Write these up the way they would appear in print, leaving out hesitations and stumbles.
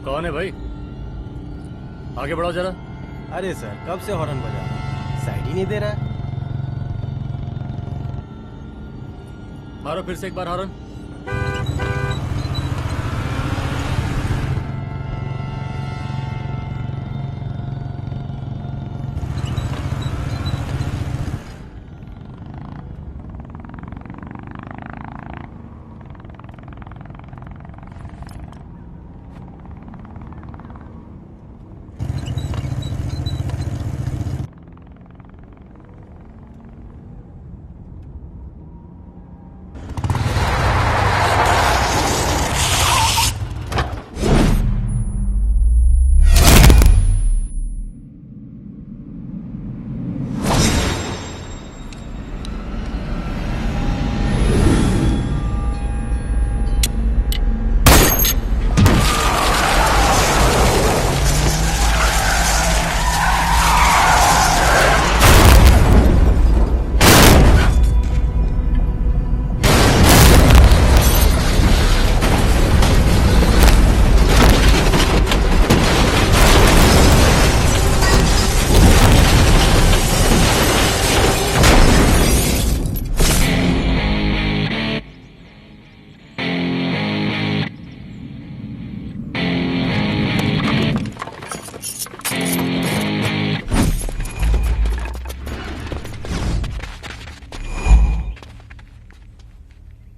कौन है भाई? आगे बढ़ाओ जरा। अरे सर, कब से हॉर्न बजा रहा हूं, साइड ही नहीं दे रहा है। मारो फिर से एक बार हॉर्न।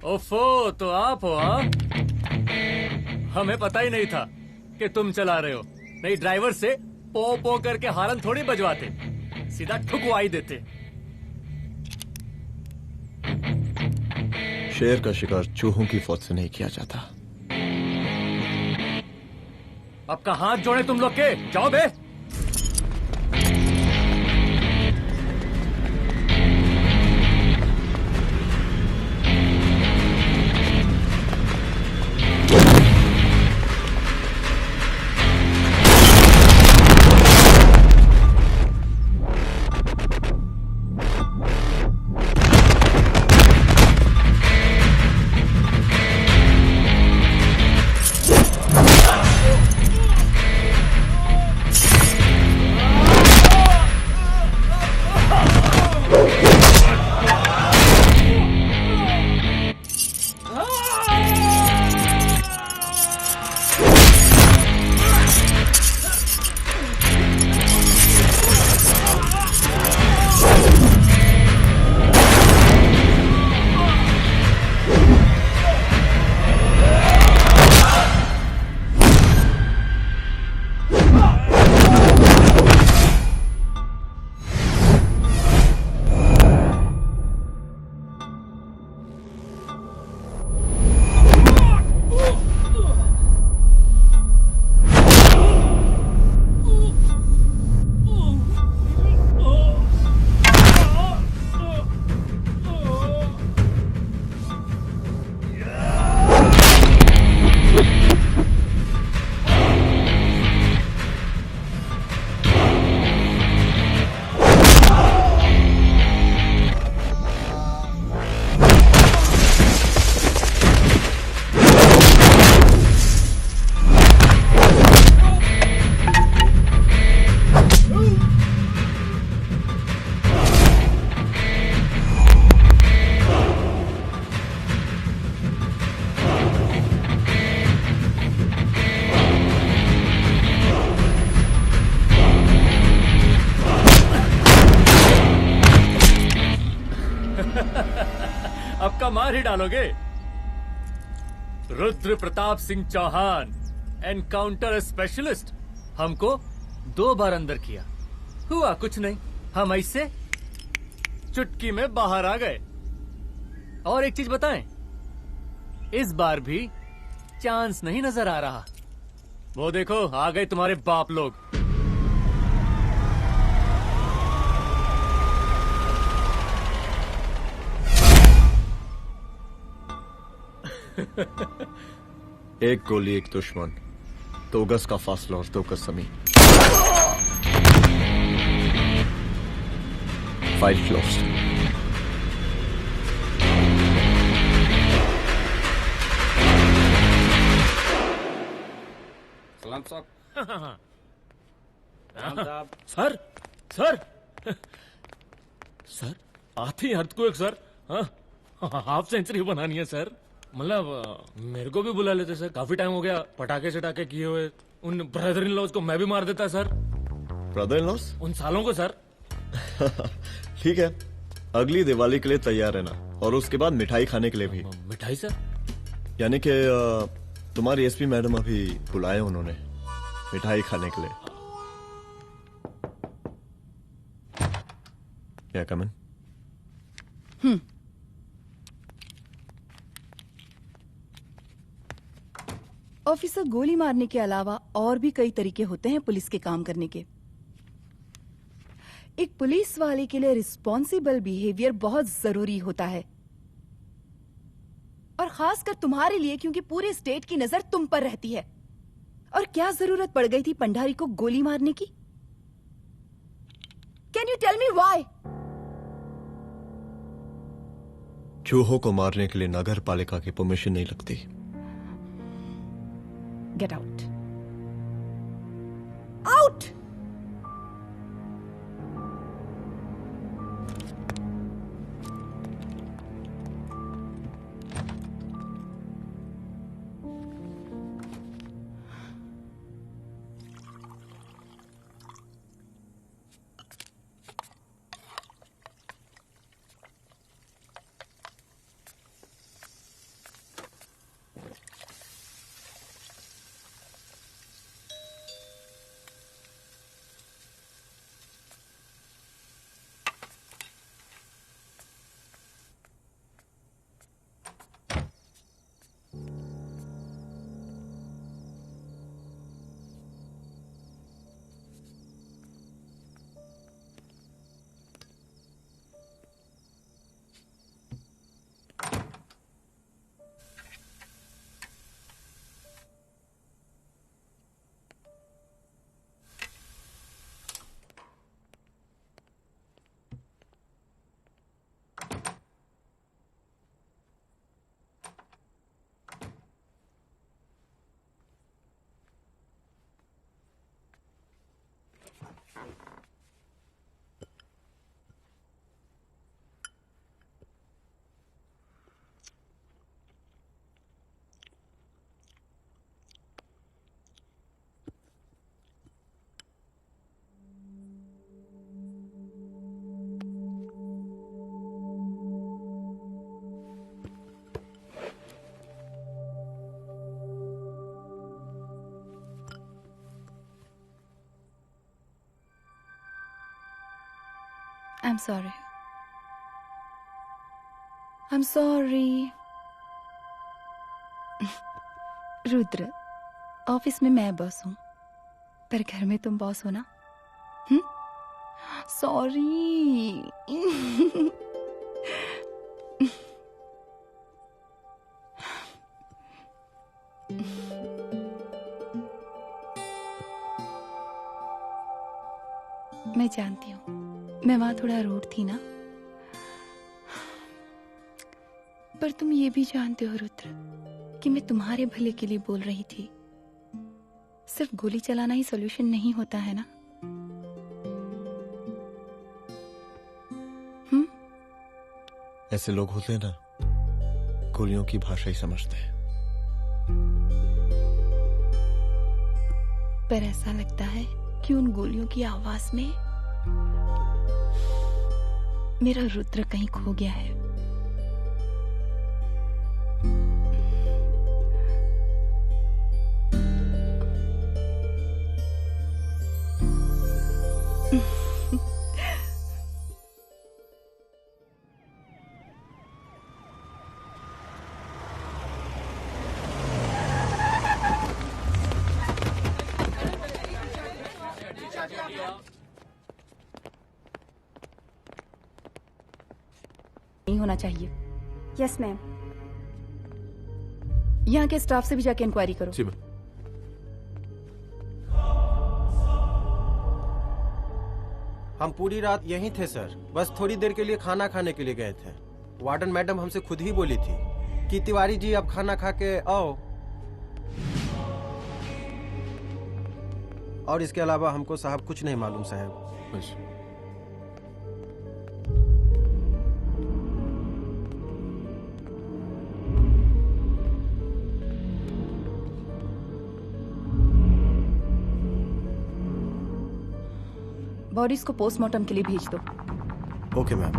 ओफो, तो आप हो? हाँ, हमें पता ही नहीं था कि तुम चला रहे हो। नहीं, ड्राइवर से पो पो करके हॉर्न थोड़ी बजवाते, सीधा ठुकवाई देते। शेर का शिकार चूहों की फौज से नहीं किया जाता। अब का हाथ जोड़े तुम लोग के, जाओ बे। अब का मार ही डालोगे? रुद्र प्रताप सिंह चौहान, एनकाउंटर स्पेशलिस्ट, हमको 2 बार अंदर किया, हुआ कुछ नहीं। हम ऐसे चुटकी में बाहर आ गए। और एक चीज बताएं, इस बार भी चांस नहीं नजर आ रहा। वो देखो आ गए तुम्हारे बाप लोग। एक गोली एक दुश्मन, 2 गज का फासला और 2 गज जमीन। File closed. सलाम साहब। सर सर सर आती अर्थक्वेक सर। हाँ, हाफ सेंचुरी बनानी है सर। मतलब मेरे को भी बुला लेते सर, काफी टाइम हो गया पटाखे चटाखे किए हुए। उन ब्रदर इन लॉज को मैं भी मार देता सर। Brother in loss? उन सालों को सर। ठीक है, अगली दिवाली के लिए तैयार रहना, और उसके बाद मिठाई खाने के लिए भी। मिठाई सर? यानी कि तुम्हारी एसपी मैडम अभी बुलाए उन्होंने मिठाई खाने के लिए। क्या कमन? ऑफिसर, गोली मारने के अलावा और भी कई तरीके होते हैं पुलिस के काम करने के। एक पुलिस वाले के लिए रिस्पॉन्सिबल बिहेवियर बहुत जरूरी होता है, और खासकर तुम्हारे लिए, क्योंकि पूरे स्टेट की नजर तुम पर रहती है। और क्या जरूरत पड़ गई थी पंडारी को गोली मारने की? Can you tell me why? चूहों को मारने के लिए नगर पालिका की परमिशन नहीं लगती। Get out. Out! I'm sorry. I'm sorry. Rudra, office में मैं बॉस हूँ, पर घर में तुम बॉस हो ना? सॉरी। मैं जानती हूँ मैं वहां थोड़ा रूड थी ना, पर तुम ये भी जानते हो रुद्र कि मैं तुम्हारे भले के लिए बोल रही थी। सिर्फ गोली चलाना ही सॉल्यूशन नहीं होता है ना। ऐसे लोग होते हैं ना, गोलियों की भाषा ही समझते हैं। पर ऐसा लगता है कि उन गोलियों की आवाज में मेरा रुद्र कहीं खो गया है। नहीं होना चाहिए। Yes ma'am. यहाँ के स्टाफ से भी जाके इंक्वायरी करो। जी मैम। हम पूरी रात यहीं थे सर, बस थोड़ी देर के लिए खाना खाने के लिए गए थे। वार्डन मैडम हमसे खुद ही बोली थी कि तिवारी जी आप खाना खा के आओ, और इसके अलावा हमको साहब कुछ नहीं मालूम साहब। बस बॉडीज को पोस्टमार्टम के लिए भेज दो। Okay ma'am.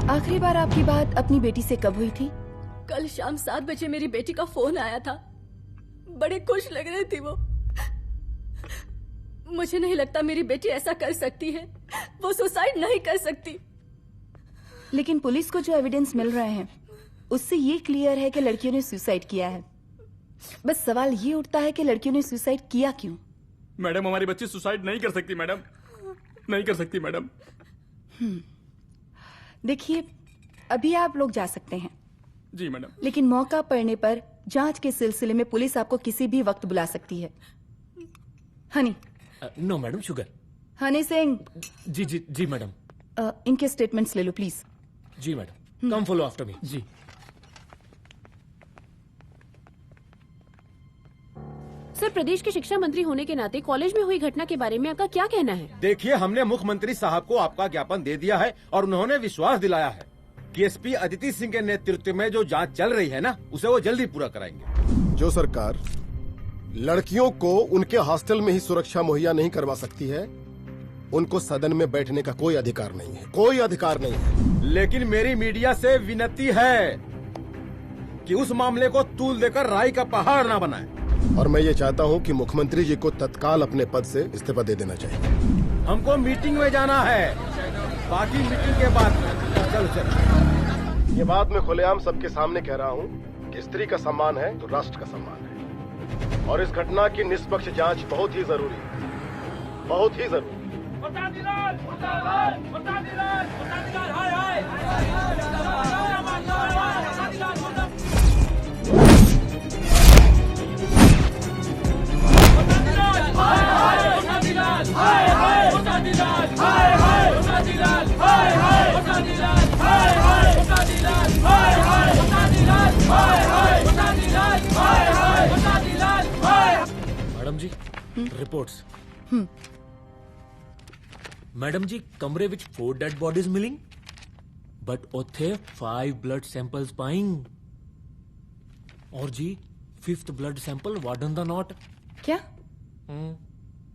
आखिरी बार आपकी बात अपनी बेटी से कब हुई थी? कल शाम 7 बजे मेरी बेटी का फोन आया था। बड़े खुश लग रही थी वो। मुझे नहीं लगता मेरी बेटी ऐसा कर सकती है। वो सुसाइड नहीं कर सकती। लेकिन पुलिस को जो एविडेंस मिल रहे हैं उससे ये क्लियर है कि लड़कियों ने सुसाइड किया है। बस सवाल ये उठता है कि लड़कियों ने सुसाइड किया क्यों? मैडम हमारी बच्ची सुसाइड नहीं कर सकती मैडम, नहीं कर सकती मैडम। देखिए, अभी आप लोग जा सकते हैं। जी मैडम। लेकिन मौका पड़ने पर जांच के सिलसिले में पुलिस आपको किसी भी वक्त बुला सकती है। Honey. No madam, sugar. Honey Singh. जी जी जी मैडम। इनके स्टेटमेंट्स ले लो प्लीज। जी madam, come follow after me. जी। सर, प्रदेश के शिक्षा मंत्री होने के नाते कॉलेज में हुई घटना के बारे में आपका क्या कहना है? देखिए, हमने मुख्यमंत्री साहब को आपका ज्ञापन दे दिया है और उन्होंने विश्वास दिलाया है कि एसपी अदिति सिंह के नेतृत्व में जो जांच चल रही है ना, उसे वो जल्दी पूरा कराएंगे। जो सरकार लड़कियों को उनके हॉस्टल में ही सुरक्षा मुहैया नहीं करवा सकती है, उनको सदन में बैठने का कोई अधिकार नहीं है, कोई अधिकार नहीं है। लेकिन मेरी मीडिया से विनती है कि उस मामले को तूल देकर राई का पहाड़ ना बनाए। और मैं ये चाहता हूँ कि मुख्यमंत्री जी को तत्काल अपने पद से इस्तीफा दे देना चाहिए। हमको मीटिंग में जाना है, बाकी मीटिंग के बाद चल चल। ये बात मैं खुलेआम सबके सामने कह रहा हूँ कि स्त्री का सम्मान है तो राष्ट्र का सम्मान है, और इस घटना की निष्पक्ष जांच बहुत ही जरूरी है, बहुत ही जरूरी। मैडम जी, रिपोर्ट्स। मैडम जी, कमरे विच 4 डेड बॉडीज मिलिंग, बट उथे 5 ब्लड सैंपल्स पाइंग। और जी 5th ब्लड सैंपल वार्डन दा नॉट। क्या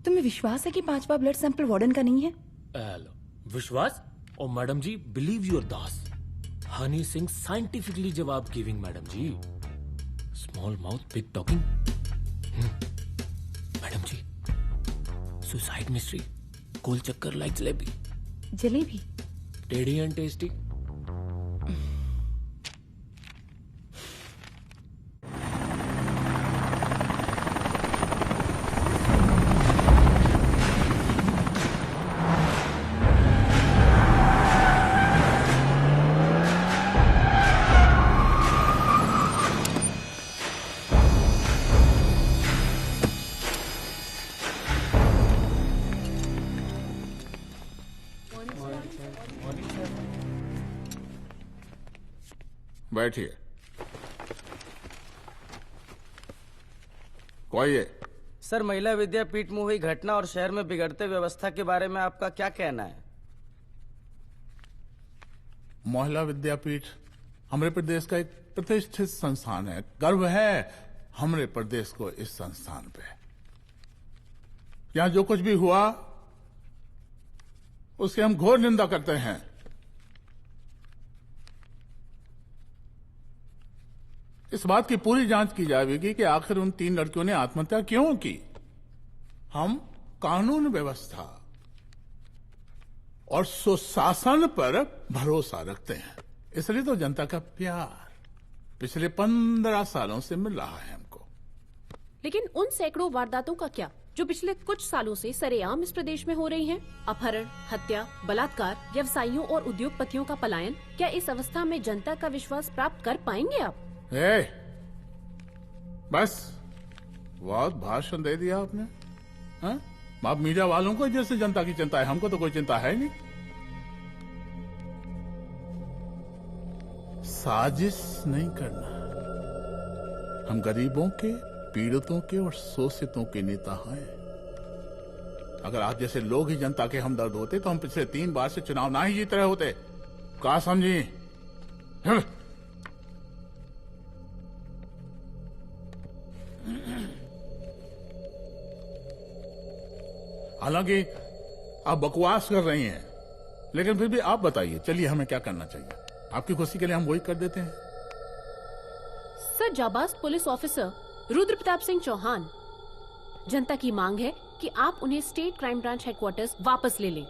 तुम्हें विश्वास है कि 5वां ब्लड सैंपल वार्डन का नहीं है? विश्वास? और मैडम जी, बिलीव योर दास। हनी सिंह साइंटिफिकली जवाब गिविंग मैडम जी। Small mouth big talking. Madam जी, सुसाइड मिस्ट्री, गोल चक्कर लाइक जलेबी। जलेबी टेढ़ी एंड टेस्टी। बैठिए। कोई सर, महिला विद्यापीठ में हुई घटना और शहर में बिगड़ते व्यवस्था के बारे में आपका क्या कहना है? महिला विद्यापीठ हमारे प्रदेश का एक प्रतिष्ठित संस्थान है। गर्व है हमारे प्रदेश को इस संस्थान पे। यहां जो कुछ भी हुआ उसकी हम घोर निंदा करते हैं। इस बात की पूरी जांच की जाएगी कि आखिर उन 3 लड़कियों ने आत्महत्या क्यों की। हम कानून व्यवस्था और सुशासन पर भरोसा रखते हैं, इसलिए तो जनता का प्यार पिछले 15 सालों से मिल रहा है हमको। लेकिन उन सैकड़ों वारदातों का क्या जो पिछले कुछ सालों से सरेआम इस प्रदेश में हो रही हैं? अपहरण, हत्या, बलात्कार, व्यवसायियों और उद्योगपतियों का पलायन। क्या इस अवस्था में जनता का विश्वास प्राप्त कर पाएंगे आप? बस बहुत भाषण दे दिया आपने। हाँ? आप मीडिया वालों को जैसे जनता की चिंता है, हमको तो कोई चिंता है नहीं। साजिश नहीं करना। हम गरीबों के, पीड़ितों के और शोषितों के नेता हैं। अगर आप जैसे लोग ही जनता के हमदर्द होते तो हम पिछले 3 बार से चुनाव ना ही जीत रहे होते। क्या समझी? हालांकि आप बकवास कर रही हैं, लेकिन फिर भी आप बताइए, चलिए हमें क्या करना चाहिए? आपकी खुशी के लिए हम वही कर देते हैं। सर, जाबाज पुलिस ऑफिसर रुद्र प्रताप सिंह चौहान, जनता की मांग है कि आप उन्हें स्टेट क्राइम ब्रांच हेडक्वार्टर्स वापस ले लें।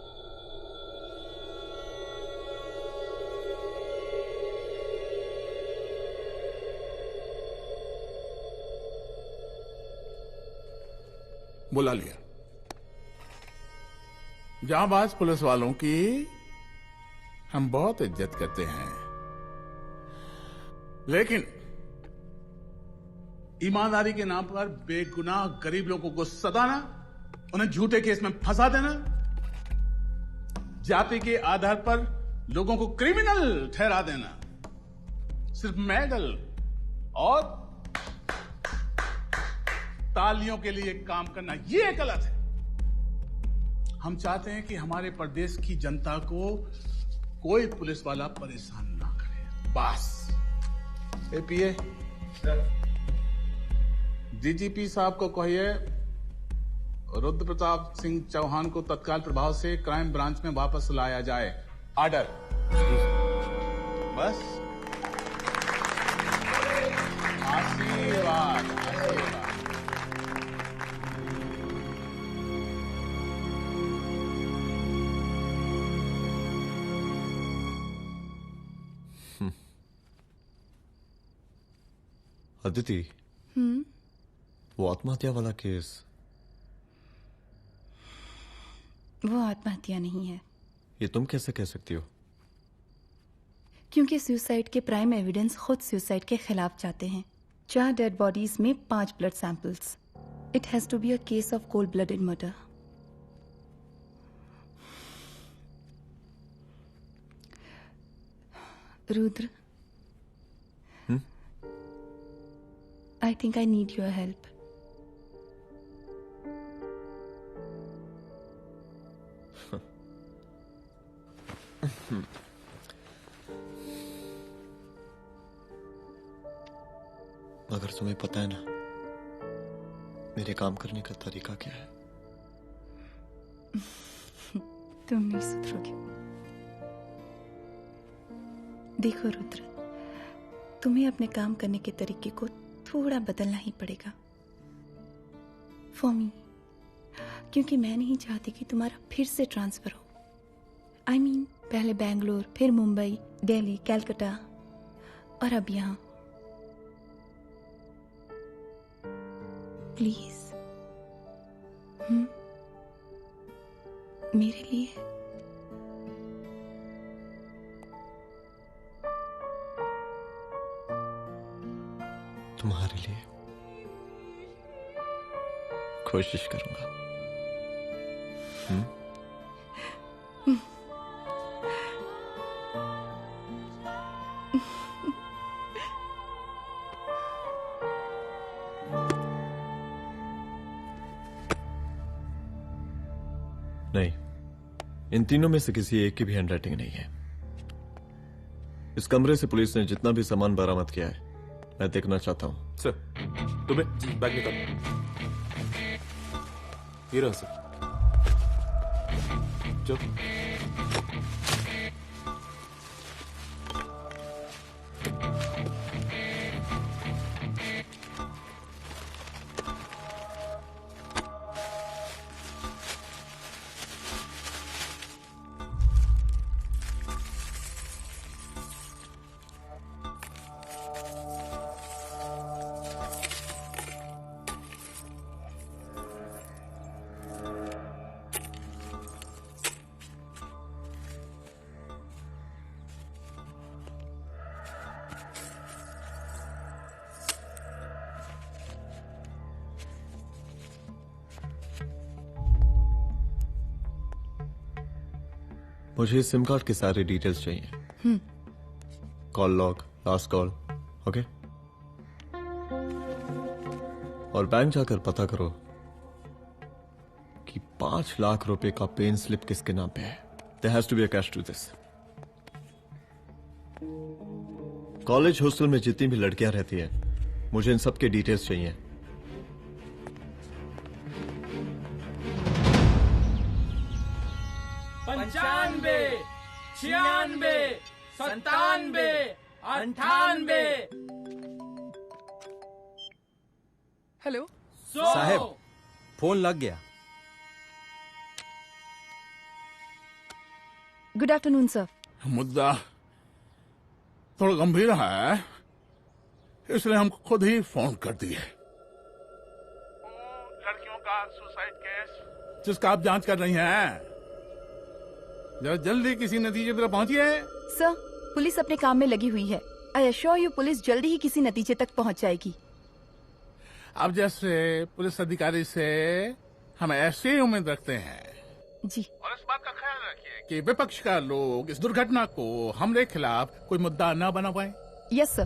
बुला लिया। जाबाज पुलिस वालों की हम बहुत इज्जत करते हैं, लेकिन ईमानदारी के नाम पर बेगुनाह गरीब लोगों को सताना, उन्हें झूठे केस में फंसा देना, जाति के आधार पर लोगों को क्रिमिनल ठहरा देना, सिर्फ मेडल और तालियों के लिए काम करना, ये गलत है। हम चाहते हैं कि हमारे प्रदेश की जनता को कोई पुलिस वाला परेशान ना करे, बस। एपीए डीजीपी साहब को कहिए रुद्र प्रताप सिंह चौहान को तत्काल प्रभाव से क्राइम ब्रांच में वापस लाया जाए। ऑर्डर। बस। आशीर्वाद, आशीर्वाद। अदिति, वो आत्महत्या वाला केस, वो आत्महत्या नहीं है। ये तुम कैसे कह सकती हो? क्योंकि सुसाइड के प्राइम एविडेंस खुद सुसाइड के खिलाफ जाते हैं। 4 डेड बॉडीज में 5 blood samples. It has to be a case of cold blooded murder. Rudra, I think I need your help. मगर तुम्हें पता है ना मेरे काम करने का तरीका क्या है? तुम नहीं सुधरोगे। देखो रुद्र, तुम्हें अपने काम करने के तरीके को थोड़ा बदलना ही पड़ेगा फॉर मी, क्योंकि मैं नहीं चाहती कि तुम्हारा फिर से ट्रांसफर हो। I mean, पहले बैंगलोर, फिर मुंबई, दिल्ली, कलकत्ता और अब यहां। प्लीज मेरे लिए। तुम्हारे लिए कोशिश करूंगा। नहीं, इन तीनों में से किसी एक की भी हैंडराइटिंग नहीं है। इस कमरे से पुलिस ने जितना भी सामान बरामद किया है मैं देखना चाहता हूं। सर, तुम्हें बैग निकाल। ये रहा सर। चलो। मुझे इस सिम कार्ड के सारे डिटेल्स चाहिए। Call log, last call, okay? और बैंक जाकर पता करो कि 5 लाख रुपए का पेन स्लिप किसके नाम पे है। There has to be a cash to this. College hostel में जितनी भी लड़कियां रहती हैं, मुझे इन सब के डिटेल्स चाहिए। पंचानबे, 96, 97, 98। हेलो साहब, फोन लग गया। Good afternoon sir. मुद्दा थोड़ा गंभीर है, इसलिए हम खुद ही फोन कर दिए। लड़कियों का सुसाइड केस जिसका आप जांच कर रही हैं, जरा जल्दी किसी नतीजे पर पहुंचिए। सर, पुलिस अपने काम में लगी हुई है। आई एश्योर यू पुलिस जल्दी ही किसी नतीजे तक पहुंच जाएगी। अब जैसे पुलिस अधिकारी से हम ऐसी उम्मीद रखते हैं जी। और इस बात का ख्याल रखिए कि विपक्ष का लोग इस दुर्घटना को हमरे खिलाफ कोई मुद्दा न बना पाए। Yes sir.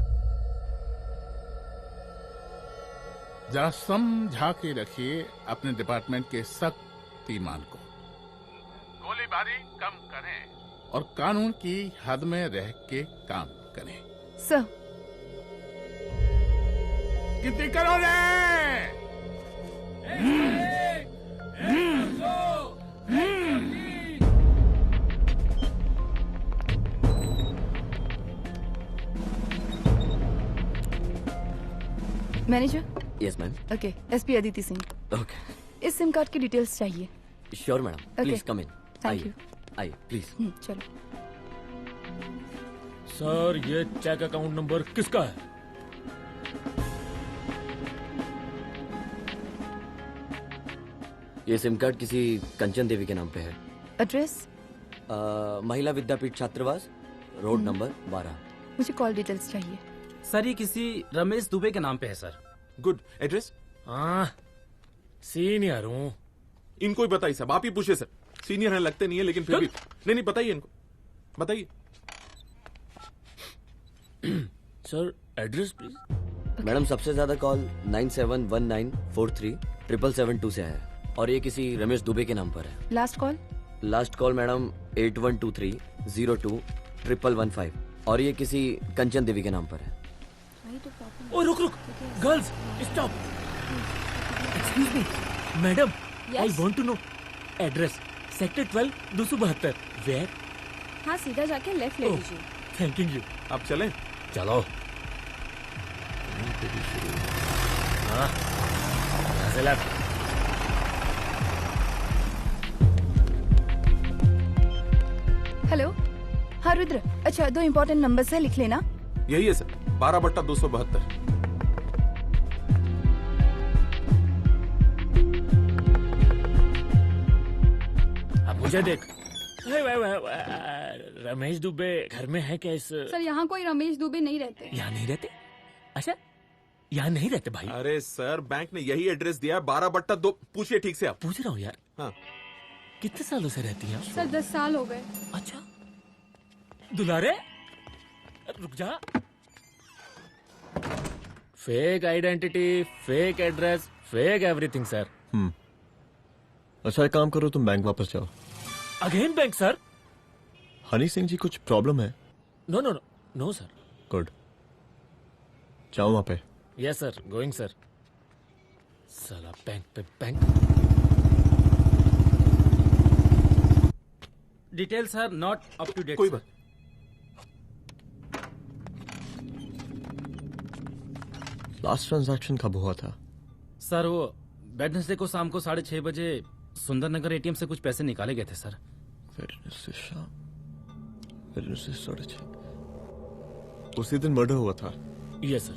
जरा समझा के रखिए अपने डिपार्टमेंट के शक्तिमान को। गोलीबारी कम करें और कानून की हद में रह के काम करें। सर। कितनी करोगे? Manager. Yes ma'am. Okay, SP Aditi Singh. Okay. इस सिम कार्ड की डिटेल्स चाहिए। Sure madam, please come in. Thank you. आइए प्लीज। चलो। सर, ये चेक अकाउंट नंबर किसका है? ये सिम कार्ड किसी कंचन देवी के नाम पे है। एड्रेस? महिला विद्यापीठ छात्रावास, रोड नंबर 12। मुझे कॉल डिटेल्स चाहिए। सर, ये किसी रमेश दुबे के नाम पे है सर। गुड। एड्रेस? हाँ, सीनियर हूँ। इनको ही बताइए साहब, आप ही पूछे सर। सीनियर है लगते नहीं है, लेकिन फिर भी नहीं बताइए इनको, बताइए। Sir, address please. मैडम, सबसे ज्यादा कॉल 9719437772 से है और ये किसी रमेश दुबे के नाम पर है। Last call? Last call madam 8123021115 और ये किसी कंचन देवी के नाम पर है। ओ रुक, girls stop. Excuse me madam, I want to know address. Sector 12 272। Where? हाँ, सीधा जाके लेफ्ट ले लीजिए। Thank you. आप चलें? चलो। हाँ, यहाँ से लेफ्ट। हेलो। हाँ रुद्र, अच्छा 2 इम्पोर्टेंट नंबर्स है, लिख लेना। यही है सर, 12/272। अब मुझे देख। रमेश दुबे घर में है क्या? इस सर, यहाँ कोई रमेश दुबे नहीं रहते। यहाँ नहीं रहते? अच्छा, यहाँ नहीं रहते भाई। अरे सर, बैंक ने यही एड्रेस दिया है, 12/2। पूछिए ठीक से आप। पूछ रहा हूँ यार। हाँ। कितने सालों से रहती हैं? सर 10 साल हो गए। अच्छा। दुलारे रुक जा। Fake identity, fake address, fake everything sir. अच्छा एक काम करो, तुम बैंक वापस जाओ। Again bank sir? Honey Singh ji कुछ प्रॉब्लम है? No no no no sir. Good, जाओ वहां पे। Yes sir, going sir. साला बैंक पे bank. Details are not up to date. कोई बात। लास्ट ट्रांजैक्शन कब हुआ था? सर वो वेडनेसडे को शाम को 6:30 बजे सुंदरनगर एटीएम से कुछ पैसे निकाले गए थे सर। वेडनेसडे शाम, वेडनेसडे 6:30। उसी दिन मर्डर हुआ था? Yes sir.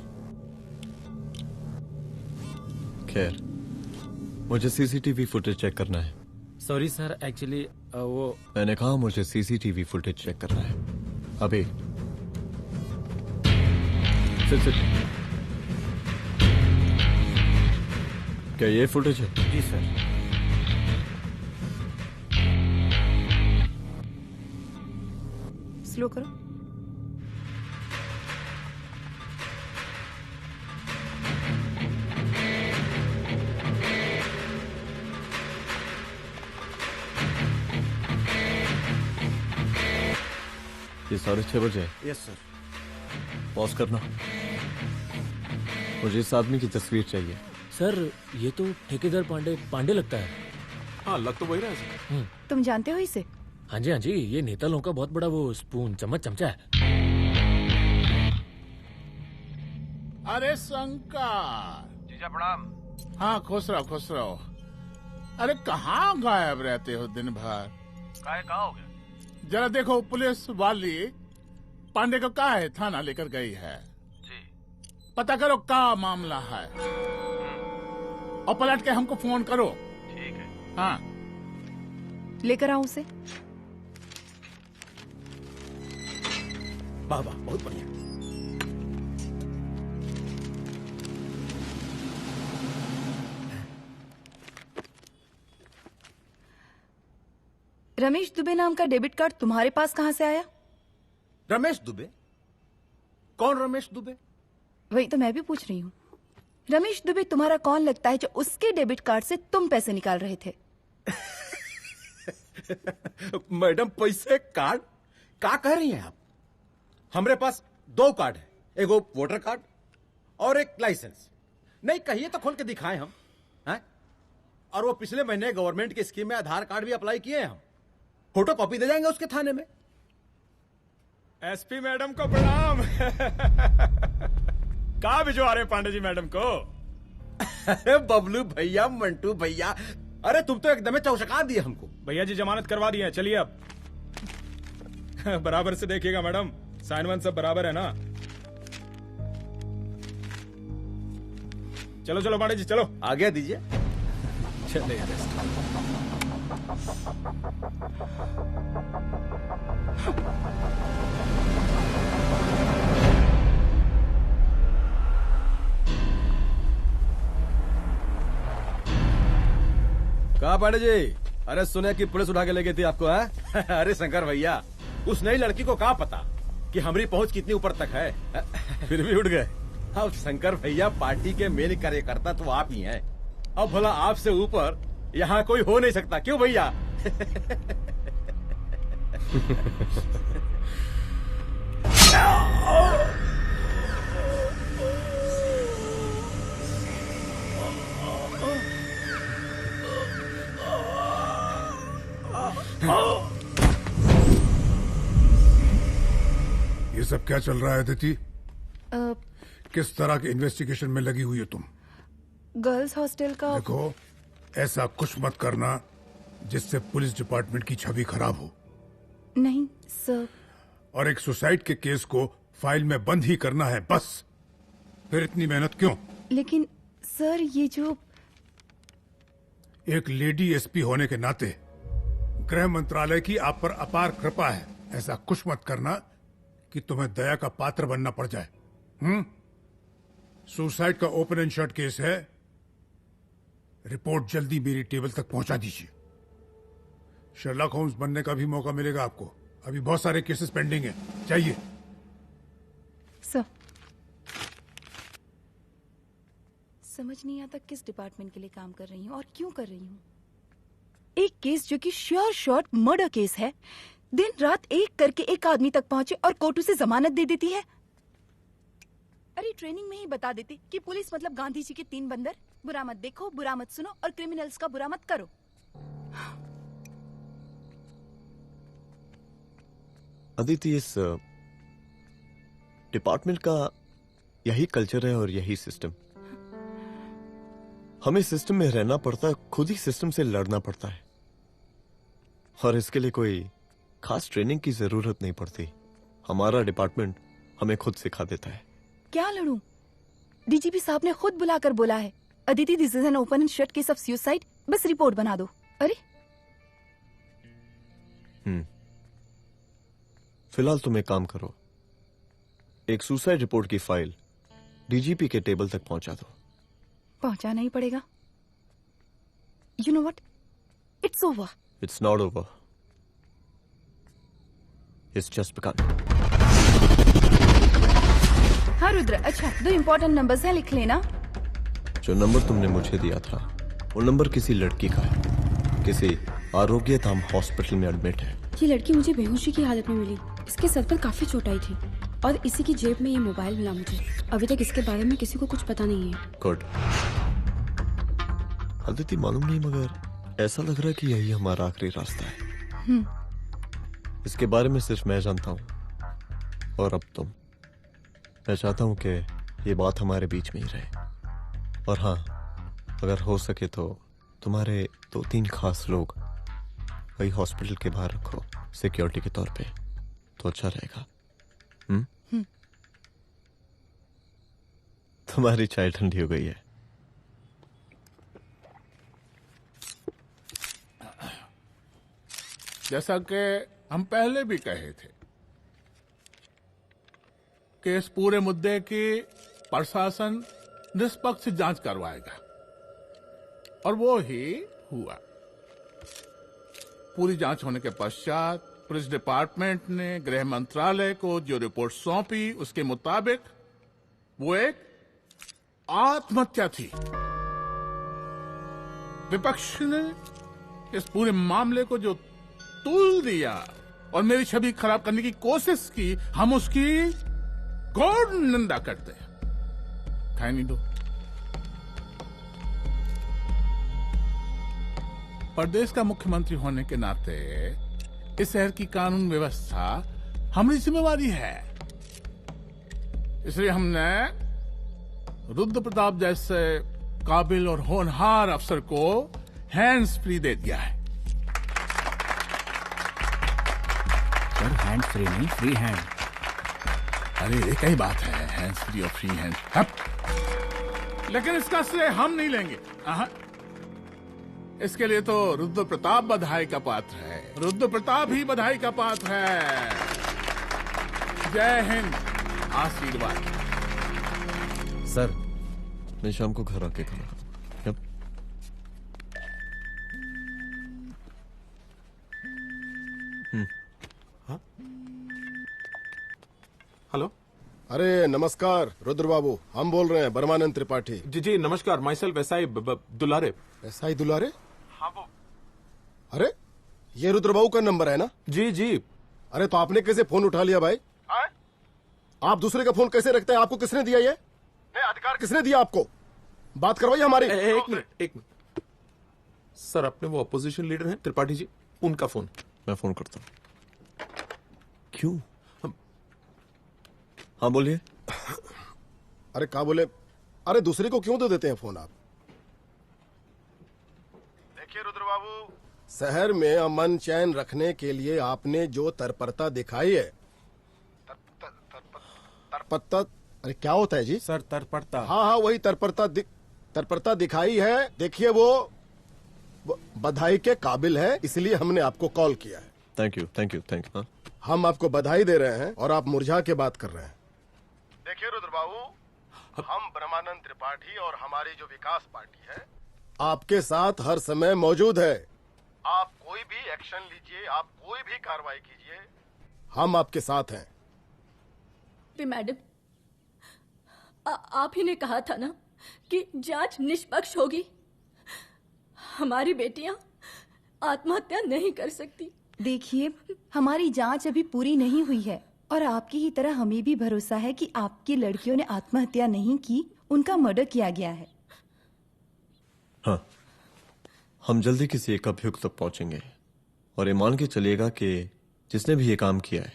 खैर, मुझे सीसीटीवी फुटेज चेक करना है। सॉरी सर, एक्चुअली वो मैंने कहा मुझे सीसीटीवी फुटेज चेक करना है अभी। सिट। क्या ये फुटेज है? जी सर। स्लो करो। ये 6:30 बजे। Yes sir. पॉज करना। मुझे इस आदमी की तस्वीर चाहिए। सर ये तो ठेकेदार पांडे लगता है। हाँ लग तो वही रहा है सर। तुम जानते हो इसे? हाँ जी ये नेता लोगों का बहुत बड़ा वो स्पून चमचा है। अरे शंकर। जीजा प्रणाम। हाँ खुश रहो। अरे कहाँ गायब रहते हो दिन भर? कहाँ हो गया? जरा देखो पुलिस वाली पांडे को कहा है थाना लेकर गई है जी। पता करो क्या मामला है और पलट के हमको फोन करो। ठीक है। हाँ लेकर आओ उसे। वाह वाह बहुत बढ़िया। रमेश दुबे नाम का डेबिट कार्ड तुम्हारे पास कहां से आया? रमेश दुबे? कौन रमेश दुबे? वही तो मैं भी पूछ रही हूँ। रमेश दुबे तुम्हारा कौन लगता है जो उसके डेबिट कार्ड से तुम पैसे निकाल रहे थे? मैडम पैसे कार्ड क्या कह रही हैं आप? हमारे पास 2 कार्ड है, एक वो वोटर कार्ड और एक लाइसेंस। नहीं कहिए तो खोल के दिखाएं हम हैं? और वो पिछले महीने गवर्नमेंट की स्कीम में आधार कार्ड भी अप्लाई किए हैं हम। फोटो कॉपी दे जाएंगे उसके थाने में। एसपी मैडम को प्रणाम। कहाँ भिजवा रहे पांडे जी मैडम को? अरे बबलू भैया, मंटू भैया, अरे तुम तो एकदम चौचका दिए हमको। भैया जी जमानत करवा दिए हैं, चलिए अब। बराबर से देखिएगा मैडम, साइन वाइन सब बराबर है ना? चलो पांडे जी चलो। आगे दीजिए। चलिए। कहा पांडे जी? अरे सुने कि पुलिस उठा के ले गई थी आपको है? अरे शंकर भैया, उस नई लड़की को कहा पता कि हमारी पहुंच कितनी ऊपर तक है। फिर भी उठ गए। अब शंकर भैया पार्टी के मेन कार्यकर्ता तो आप ही हैं। अब भला आपसे ऊपर यहाँ कोई हो नहीं सकता, क्यों भैया? ये सब क्या चल रहा है अदिति? किस तरह के इन्वेस्टिगेशन में लगी हुई हो तुम? गर्ल्स हॉस्टल का। देखो ऐसा कुछ मत करना जिससे पुलिस डिपार्टमेंट की छवि खराब हो। नहीं सर। और एक सुसाइड के केस को फाइल में बंद ही करना है बस। फिर इतनी मेहनत क्यों? लेकिन सर ये जो एक लेडी एसपी होने के नाते गृह मंत्रालय की आप पर अपार कृपा है। ऐसा कुछ मत करना कि तुम्हें दया का पात्र बनना पड़ जाए। सुसाइड का ओपन एंड शट केस है। रिपोर्ट जल्दी मेरी टेबल तक पहुंचा दीजिए। शर्लॉक होम्स बनने का भी मौका मिलेगा आपको। अभी बहुत सारे केसेस पेंडिंग हैं। चाहिए सर। समझ नहीं आता किस डिपार्टमेंट के लिए काम कर रही हूँ और क्यों कर रही हूँ। एक केस जो कि श्योर शॉट मर्डर केस है, दिन रात एक करके एक आदमी तक पहुंचे और कोर्ट उसे जमानत दे देती है। अरे ट्रेनिंग में ही बता देती कि पुलिस मतलब गांधी जी के 3 बंदर। बुरा मत देखो, बुरा मत सुनो और क्रिमिनल्स का बुरा मत करो। अदिति, इस डिपार्टमेंट का यही कल्चर है और यही सिस्टम। हमें सिस्टम में रहना पड़ता है, खुद ही सिस्टम से लड़ना पड़ता है। और इसके लिए कोई खास ट्रेनिंग की जरूरत नहीं पड़ती। हमारा डिपार्टमेंट हमें खुद सिखा देता है। क्या लड़ूं? डीजीपी साहब ने खुद बुलाकर बोला है, Aditi this is an open and shut case of suicide, बस रिपोर्ट बना दो। अरे फिलहाल तुम एक काम करो, एक सुसाइड रिपोर्ट की फाइल डीजीपी के टेबल तक पहुंचा दो। पहुंचाना ही पड़ेगा। You know what, it's over. It's not over. It's just become. हाँ रुद्र, अच्छा 2 इम्पोर्टेंट नंबर्स हैं, लिख लेना। जो नंबर तुमने मुझे दिया था वो नंबर किसी लड़की का है, किसी आरोग्य धाम हॉस्पिटल में एडमिट है। ये लड़की मुझे बेहोशी की हालत में मिली। इसके सर पर काफी चोट आई थी और इसी की जेब में ये मोबाइल मिला मुझे। अभी तक इसके बारे में किसी को कुछ पता नहीं है। गुड। अदिति मालूम नहीं, मगर ऐसा लग रहा है कि यही हमारा आखिरी रास्ता है। इसके बारे में सिर्फ मैं जानता हूँ और अब तुम। मैं चाहता हूँ कि ये बात हमारे बीच में ही रहे। और हाँ, अगर हो सके तो तुम्हारे 2-3 खास लोग वही हॉस्पिटल के बाहर रखो सिक्योरिटी के तौर पे, तो अच्छा रहेगा। तुम्हारी चाय ठंडी हो गई है। जैसा कि हम पहले भी कहे थे कि इस पूरे मुद्दे की प्रशासन निष्पक्ष जांच करवाएगा, और वो ही हुआ। पूरी जांच होने के पश्चात पुलिस डिपार्टमेंट ने गृह मंत्रालय को जो रिपोर्ट सौंपी उसके मुताबिक वो एक आत्महत्या थी। विपक्ष ने इस पूरे मामले को जो तूल दिया और मेरी छवि खराब करने की कोशिश की, हम उसकी घोर निंदा करते हैं। खाए नहीं दो। प्रदेश का मुख्यमंत्री होने के नाते इस शहर की कानून व्यवस्था हमारी जिम्मेवारी है। इसलिए हमने रुद्र प्रताप जैसे काबिल और होनहार अफसर को हैंड्स फ्री दे दिया है। सर हैंड फ्री नहीं, फ्री हैंड। अरे एक ही बात है, हैंड्स फ्री और फ्री हैंड। लेकिन इसका श्रेय हम नहीं लेंगे। इसके लिए तो रुद्र प्रताप बधाई का पात्र है। रुद्र प्रताप ही बधाई का पात्र है। जय हिंद। आशीर्वाद। सर, मैं शाम को घर आके खाना खाऊंगा। यप। हेलो। अरे नमस्कार रुद्र बाबू, हम बोल रहे हैं परमानंद त्रिपाठी। जी जी नमस्कार। My self SI Dulare. SI दुलारे? हाँ वो। अरे ये रुद्र बाबू का नंबर है ना? जी जी। अरे तो आपने कैसे फोन उठा लिया भाई? आप दूसरे का फोन कैसे रखते हैं? आपको किसने दिया ये? नहीं, अधिकार किसने दिया आपको? बात करवाइए हमारी। एक मिनट। सर, अपने वो अपोजिशन लीडर हैं त्रिपाठी जी, उनका फोन। मैं फोन करता हूँ। क्यों? हाँ बोलिए। अरे क्या बोले? अरे दूसरे को क्यों दे देते हैं फोन आप? देखिए रुद्र बाबू, शहर में अमन चैन रखने के लिए आपने जो तत्परता दिखाई है। तत्परता? अरे क्या होता है जी? सर तत्परता। हाँ वही तत्परता दिखाई है। देखिए वो बधाई के काबिल है, इसलिए हमने आपको कॉल किया है। Thank you. हम आपको बधाई दे रहे हैं और आप मुरझा के बात कर रहे हैं। देखिए रुद्र बाबू, हम ब्रह्मानंद त्रिपाठी और हमारी जो विकास पार्टी है आपके साथ हर समय मौजूद है। आप कोई भी एक्शन लीजिए, आप कोई भी कार्रवाई कीजिए, हम आपके साथ हैं। मैडम, आप ही ने कहा था ना कि जांच निष्पक्ष होगी। हमारी बेटियां आत्महत्या नहीं कर सकती। देखिए, हमारी जांच अभी पूरी नहीं हुई है और आपकी ही तरह हमें भी भरोसा है कि आपकी लड़कियों ने आत्महत्या नहीं की, उनका मर्डर किया गया है। हाँ, हम जल्दी किसी एक अभियुक्त तक पहुंचेंगे और ये मान के चलिएगा कि जिसने भी ये काम किया है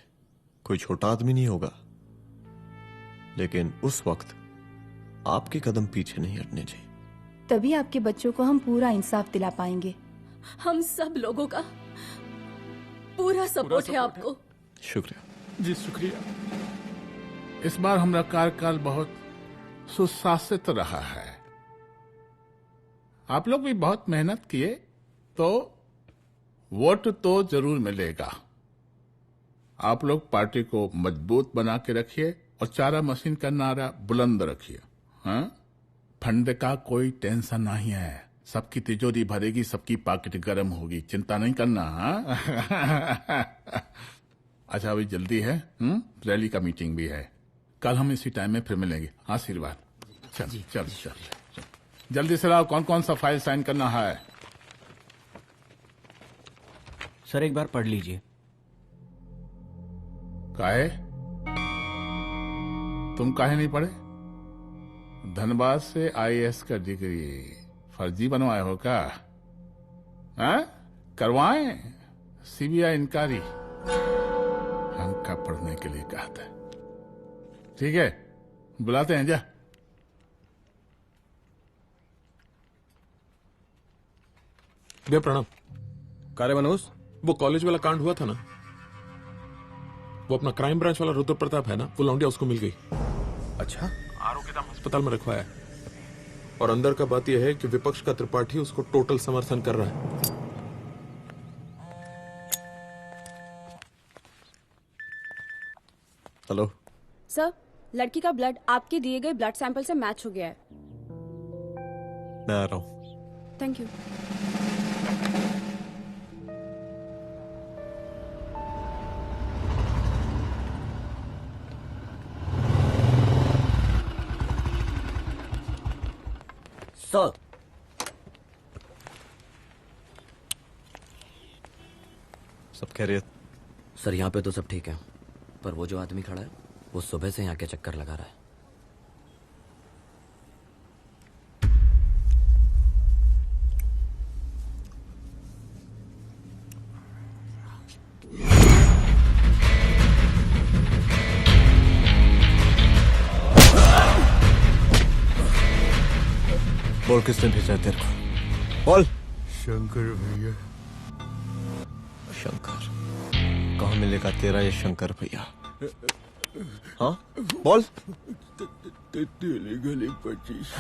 कोई छोटा आदमी नहीं होगा, लेकिन उस वक्त आपके कदम पीछे नहीं हटने चाहिए। तभी आपके बच्चों को हम पूरा इंसाफ दिला पाएंगे। हम सब लोगों का पूरा सपोर्ट है आपको। शुक्रिया जी, शुक्रिया। इस बार हमारा कार्यकाल बहुत सुशासित रहा है। आप लोग भी बहुत मेहनत किए, तो वोट तो जरूर मिलेगा। आप लोग पार्टी को मजबूत बना के रखिए और चारा मशीन का नारा बुलंद रखिए। हाँ, फंड का कोई टेंशन नहीं है। सबकी तिजोरी भरेगी, सबकी पॉकेट गर्म होगी, चिंता नहीं करना। हाँ? अच्छा अभी जल्दी है, रैली का मीटिंग भी है। कल हम इसी टाइम में फिर मिलेंगे। आशीर्वाद। चल चल चल जल्दी से लाओ, कौन कौन सा फाइल साइन करना है। सर एक बार पढ़ लीजिए। काहे? तुम काहे नहीं पढ़े? धनबाद से आईएएस का डिग्री फर्जी बनवाए हो क्या? हाँ? करवाएं सीबीआई इंक्वायरी। हमका पढ़ने के लिए कहा था। ठीक है, बुलाते हैं जा। भैया प्रणाम। कार्य मनोज, वो कॉलेज वाला कांड हुआ था ना, वो अपना क्राइम ब्रांच वाला रुद्र प्रताप है ना, वो लौंडिया उसको मिल गई। अच्छा? आरोपी दाम अस्पताल में रखवाया है। और अंदर का बात यह है कि विपक्ष का त्रिपाठी उसको टोटल समर्थन कर रहा है। हेलो सर, लड़की का ब्लड आपके दिए गए ब्लड सैंपल से मैच हो गया है। मैं आ रहा हूँ। Thank you. सर, सब खैरियत? सर यहाँ पे तो सब ठीक है, पर वो जो आदमी खड़ा है वो सुबह से यहाँ के चक्कर लगा रहा है। बोल किसने भेजा है तेरे को? बोल। शंकर भैया। शंकर? कहाँ मिलेगा तेरा ये शंकर भैया? हाँ बोल। गली 25।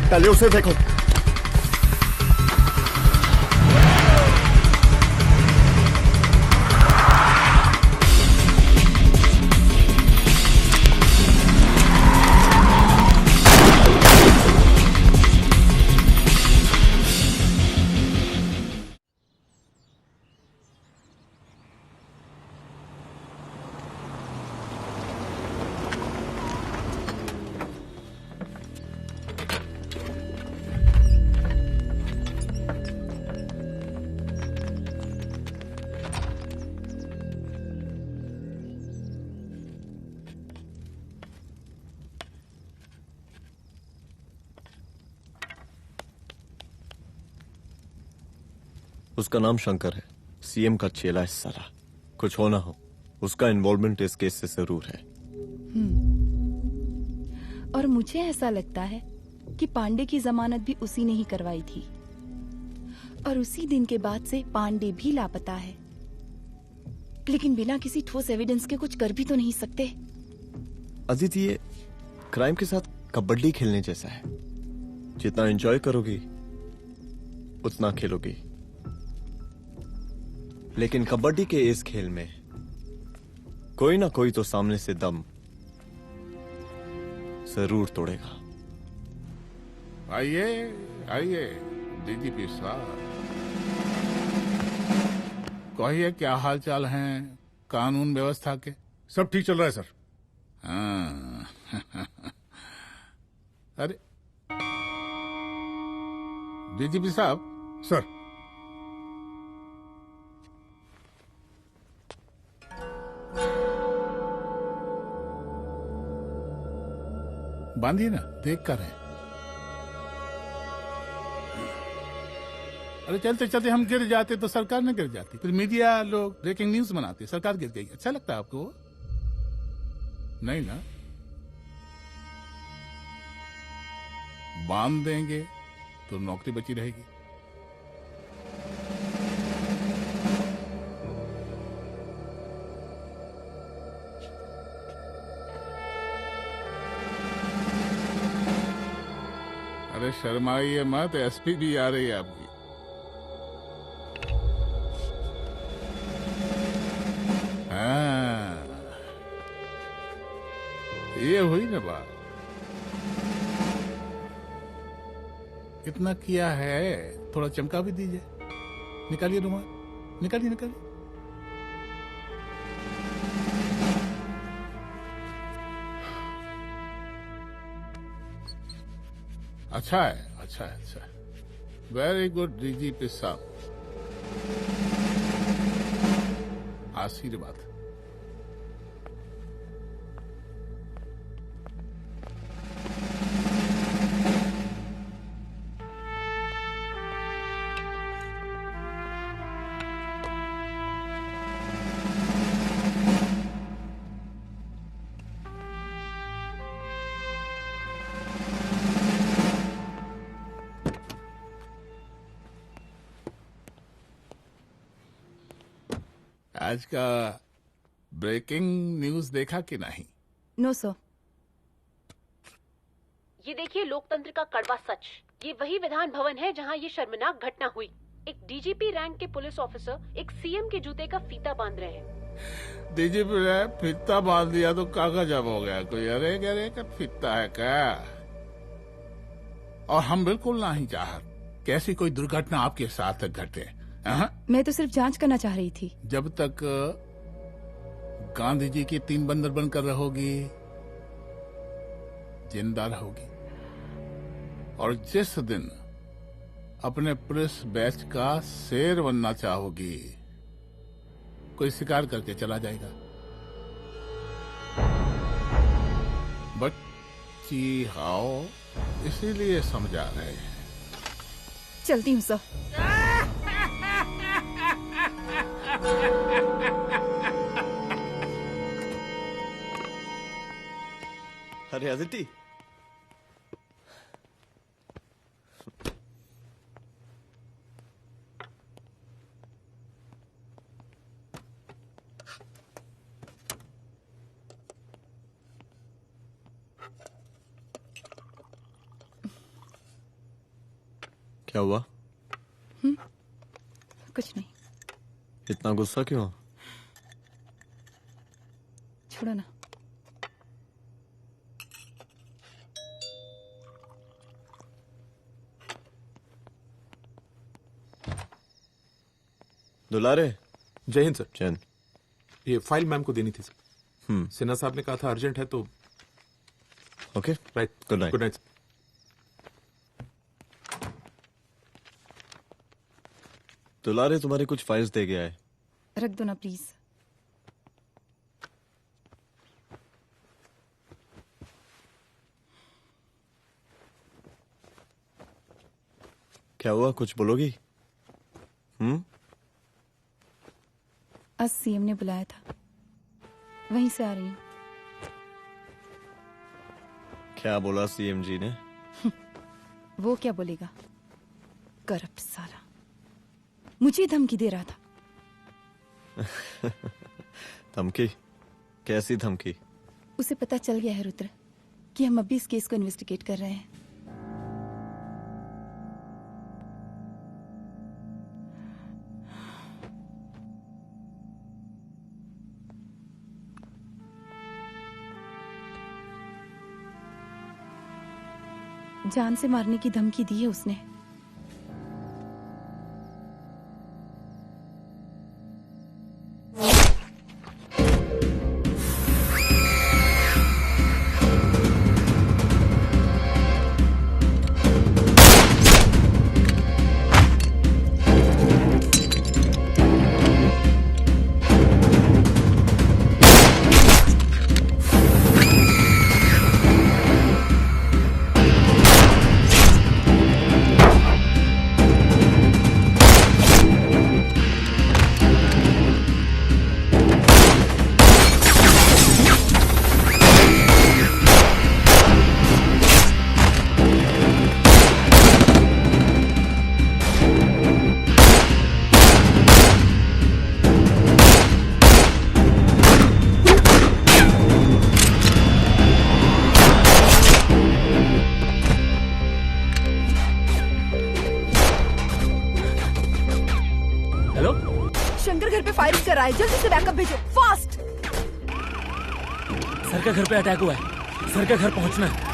पहले उसे देखो। उसका नाम शंकर है, सीएम का चेला है साला। कुछ हो ना हो, उसका इन्वॉल्वमेंट इस केस से जरूर है। और मुझे ऐसा लगता है कि पांडे की जमानत भी उसी ने ही करवाई थी, और उसी दिन के बाद से पांडे भी लापता है। लेकिन बिना किसी ठोस एविडेंस के कुछ कर भी तो नहीं सकते। अदिति, ये क्राइम के साथ कबड्डी खेलने जैसा है। जितना एंजॉय करोगी उतना खेलोगी, लेकिन कबड्डी के इस खेल में कोई ना कोई तो सामने से दम जरूर तोड़ेगा। आइए आइए डीजीपी साहब, कहिए क्या हाल चाल हैं कानून व्यवस्था के? सब ठीक चल रहा है सर। हाँ। अरे डीजीपी साहब। सर। बांधिए ना, देख कर है। अरे चलते चलते हम गिर जाते तो सरकार न गिर जाती, फिर मीडिया लोग ब्रेकिंग न्यूज बनाते, सरकार गिर गई। अच्छा लगता है आपको? नहीं ना? बांध देंगे तो नौकरी बची रहेगी। अरे शर्माइए मत, एसपी भी आ रही है आपकी। हाँ, ये हुई ना बात। इतना किया है, थोड़ा चमका भी दीजिए। निकालिए रुमाल, निकालिए निकालिए। अच्छा है, अच्छा है, अच्छा है। वेरी गुड डीजीपी साहब, आशीर्वाद। आज का ब्रेकिंग न्यूज देखा कि नहीं? No sir. ये देखिए लोकतंत्र का कड़वा सच। ये वही विधान भवन है जहां ये शर्मनाक घटना हुई। एक डीजीपी रैंक के पुलिस ऑफिसर एक सीएम के जूते का फीता बांध रहे हैं। डीजीपी ने फीता बांध दिया तो कागज अब हो गया कोई? अरे अरे का फीता है क्या? और हम बिल्कुल नहीं चाहते कि ऐसी कोई दुर्घटना आपके साथ घटे। मैं तो सिर्फ जांच करना चाह रही थी। जब तक गांधी जी की 3 बंदर बनकर रहोगी, जिंदा रहोगी। और जिस दिन अपने पुलिस बैच का शेर बनना चाहोगी, कोई शिकार करके चला जाएगा। बच्ची हाओ, इसीलिए समझा रहे हैं। चलती हूँ सर। अरे अदिति, क्या हुआ? कुछ नहीं। इतना गुस्सा क्यों? छोड़ो ना। दुलारे। जय हिंद सर। जय हिंद। ये फाइल मैम को देनी थी सर। सिन्हा साहब ने कहा था अर्जेंट है तो। Okay right. Good night. Good night. दुलारे तुम्हारी कुछ फाइल्स दे गया है। रख दो ना प्लीज। क्या हुआ, कुछ बोलोगी? आज सीएम ने बुलाया था, वहीं से आ रही हूँ। क्या बोला सीएम जी ने? वो क्या बोलेगा, करप्ट साला, मुझे धमकी दे रहा था। धमकी? कैसी धमकी? उसे पता चल गया है रुद्र कि हम अभी इस केस को इन्वेस्टिगेट कर रहे हैं। जान से मारने की धमकी दी है उसने। जल्दी से बैकअप भेजो, फास्ट। सर के घर पे अटैक हुआ है, सर के घर पहुंचना है।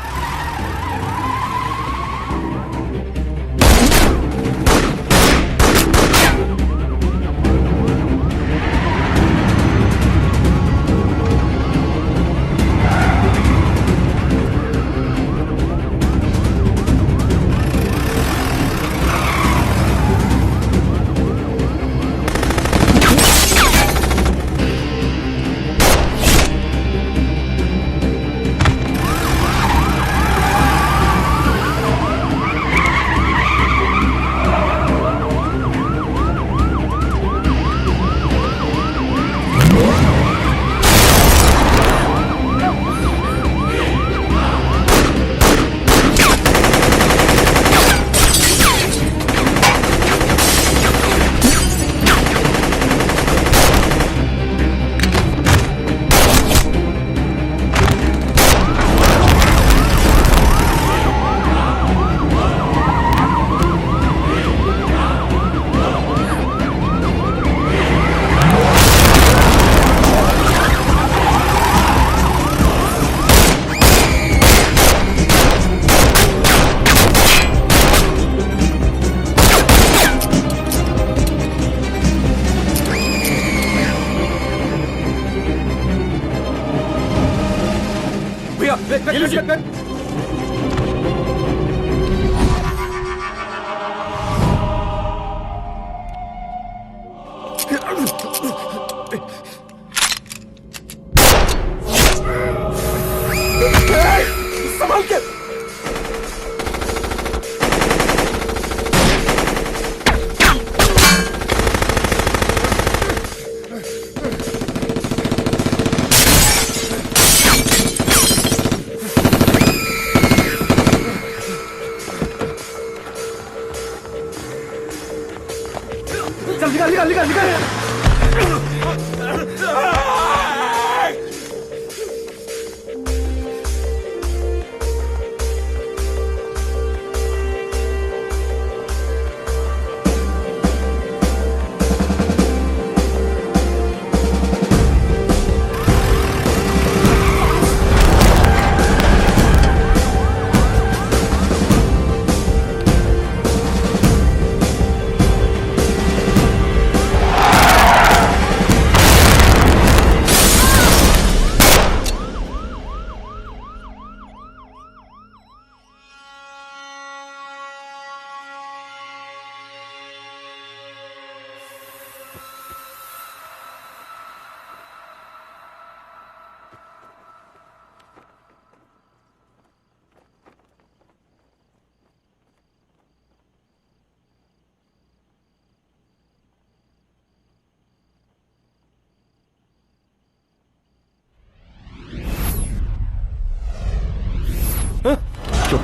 चुप।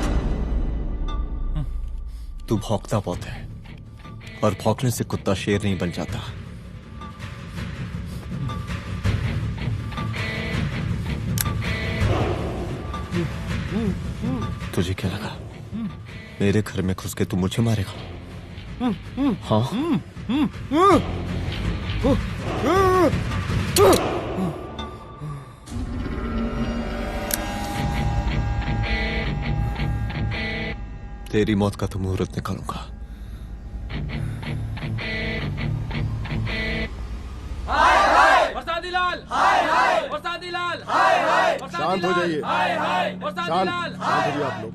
तू भौंकता बहुत है, और भौंकने से कुत्ता शेर नहीं बन जाता। तुझे क्या लगा मेरे घर में घुस के तू मुझे मारेगा? हाँ? तेरी मौत का तो मुहूर्त निकालूंगा। शांत हो जाइए, शांत हो जाइए आप लोग।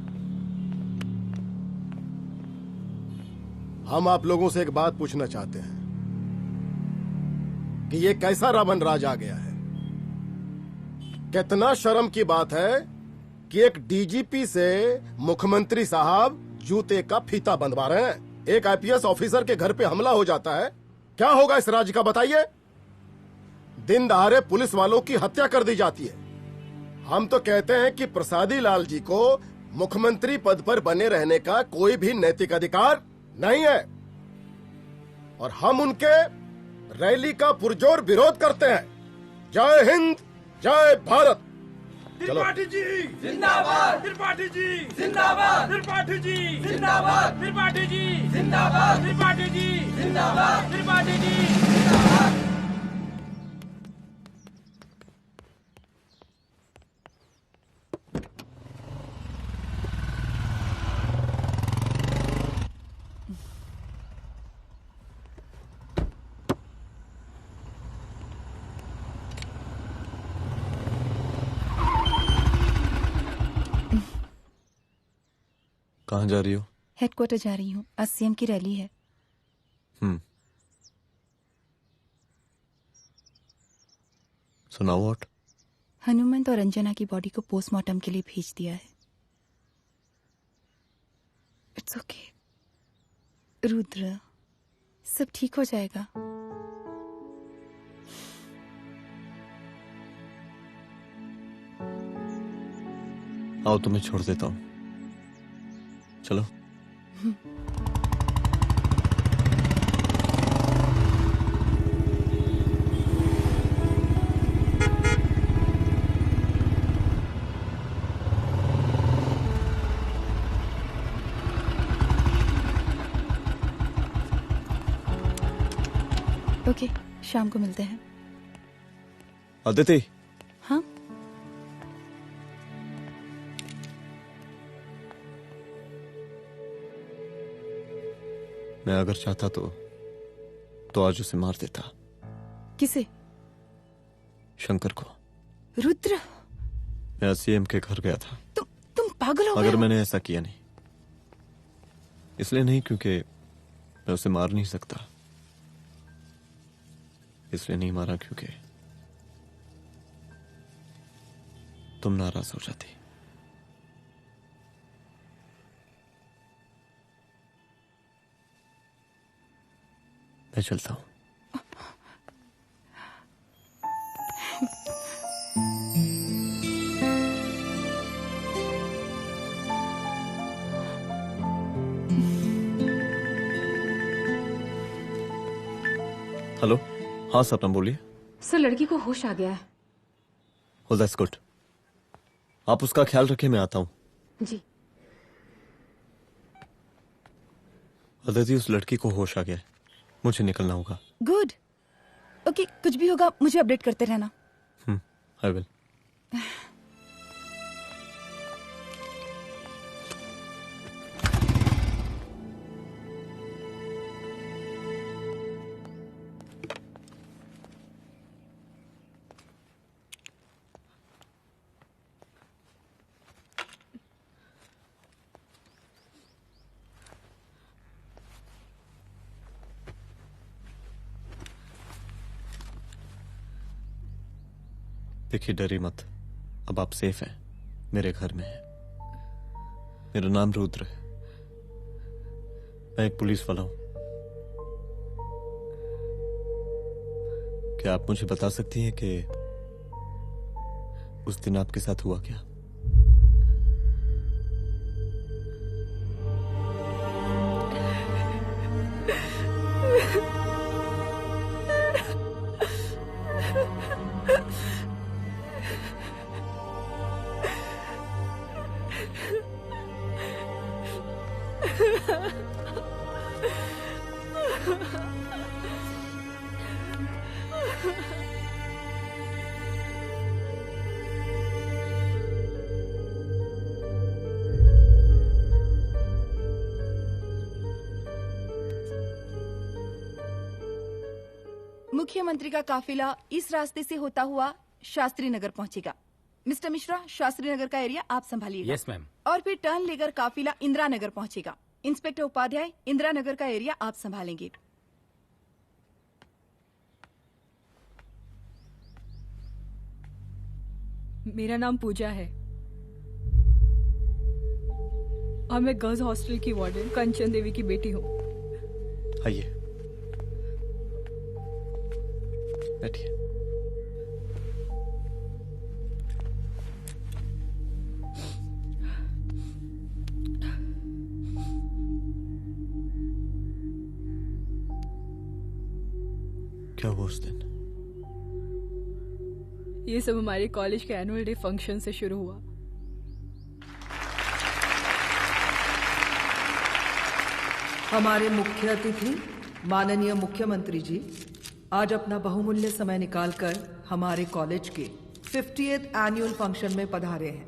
हम आप लोगों से एक बात पूछना चाहते हैं कि ये कैसा रावण राज आ गया है। कितना शर्म की बात है कि एक डीजीपी से मुख्यमंत्री साहब जूते का फीता बंधवा रहे हैं। एक आईपीएस ऑफिसर के घर पे हमला हो जाता है, क्या होगा इस राज्य का बताइए? दिन दहाड़े पुलिस वालों की हत्या कर दी जाती है। हम तो कहते हैं कि प्रसादी लाल जी को मुख्यमंत्री पद पर बने रहने का कोई भी नैतिक अधिकार नहीं है, और हम उनके रैली का पुरजोर विरोध करते हैं। जय हिंद, जय भारत। चलो। त्रिपाठी जी जिंदाबाद, त्रिपाठी जी जिंदाबाद, त्रिपाठी जी जिंदाबाद, त्रिपाठी जी जिंदाबाद, त्रिपाठी जी जिंदाबाद, त्रिपाठी जी जिंदाबाद। कहाँ जा रही हो? हेडक्वार्टर जा रही हूँ, आज सीएम की रैली है। सुनाओ। व्हाट? हनुमंत और अंजना की बॉडी को पोस्टमार्टम के लिए भेज दिया है। इट्स ओके रुद्र, सब ठीक हो जाएगा। आओ तुम्हें छोड़ देता हूँ, चलो। ओके, शाम को मिलते हैं। अदिति। हाँ? मैं अगर चाहता तो आज उसे मार देता। किसे? शंकर को। रुद्र, मैं सीएम के घर गया था। तुम पागल हो गए मगर हो? मैंने ऐसा किया नहीं। इसलिए नहीं क्योंकि मैं उसे मार नहीं सकता, इसलिए नहीं मारा क्योंकि तुम नाराज हो जाती। मैं चलता हूं। हेलो। हाँ सपना बोलिए। सर, लड़की को होश आ गया है। Oh, that's good. आप उसका ख्याल रखिए, मैं आता हूँ। जी। अदिति, उस लड़की को होश आ गया है, मुझे निकलना होगा। गुड। ओके, कुछ भी होगा मुझे अपडेट करते रहना। I will. देखिए, डरिए मत, अब आप सेफ हैं, मेरे घर में हैं। मेरा नाम रुद्र है, मैं एक पुलिस वाला हूं। क्या आप मुझे बता सकती हैं कि उस दिन आपके साथ हुआ क्या? मुख्यमंत्री का काफिला इस रास्ते से होता हुआ शास्त्री नगर पहुंचेगा। मिस्टर मिश्रा, शास्त्री नगर का एरिया आप संभालिएगा। Yes ma'am. और फिर टर्न लेकर काफिला इंदिरा नगर पहुंचेगा। इंस्पेक्टर उपाध्याय, इंदिरा नगर का एरिया आप संभालेंगे। मेरा नाम पूजा है और मैं गर्ल्स हॉस्टल की वार्डन कंचन देवी की बेटी हूँ। आइए, बैठिए। क्या हुआ उस दिन? ये सब हमारे कॉलेज के एनुअल डे फंक्शन से शुरू हुआ। हमारे मुख्य अतिथि माननीय मुख्यमंत्री जी आज अपना बहुमूल्य समय निकालकर हमारे कॉलेज के 50th एनुअल फंक्शन में पधारे हैं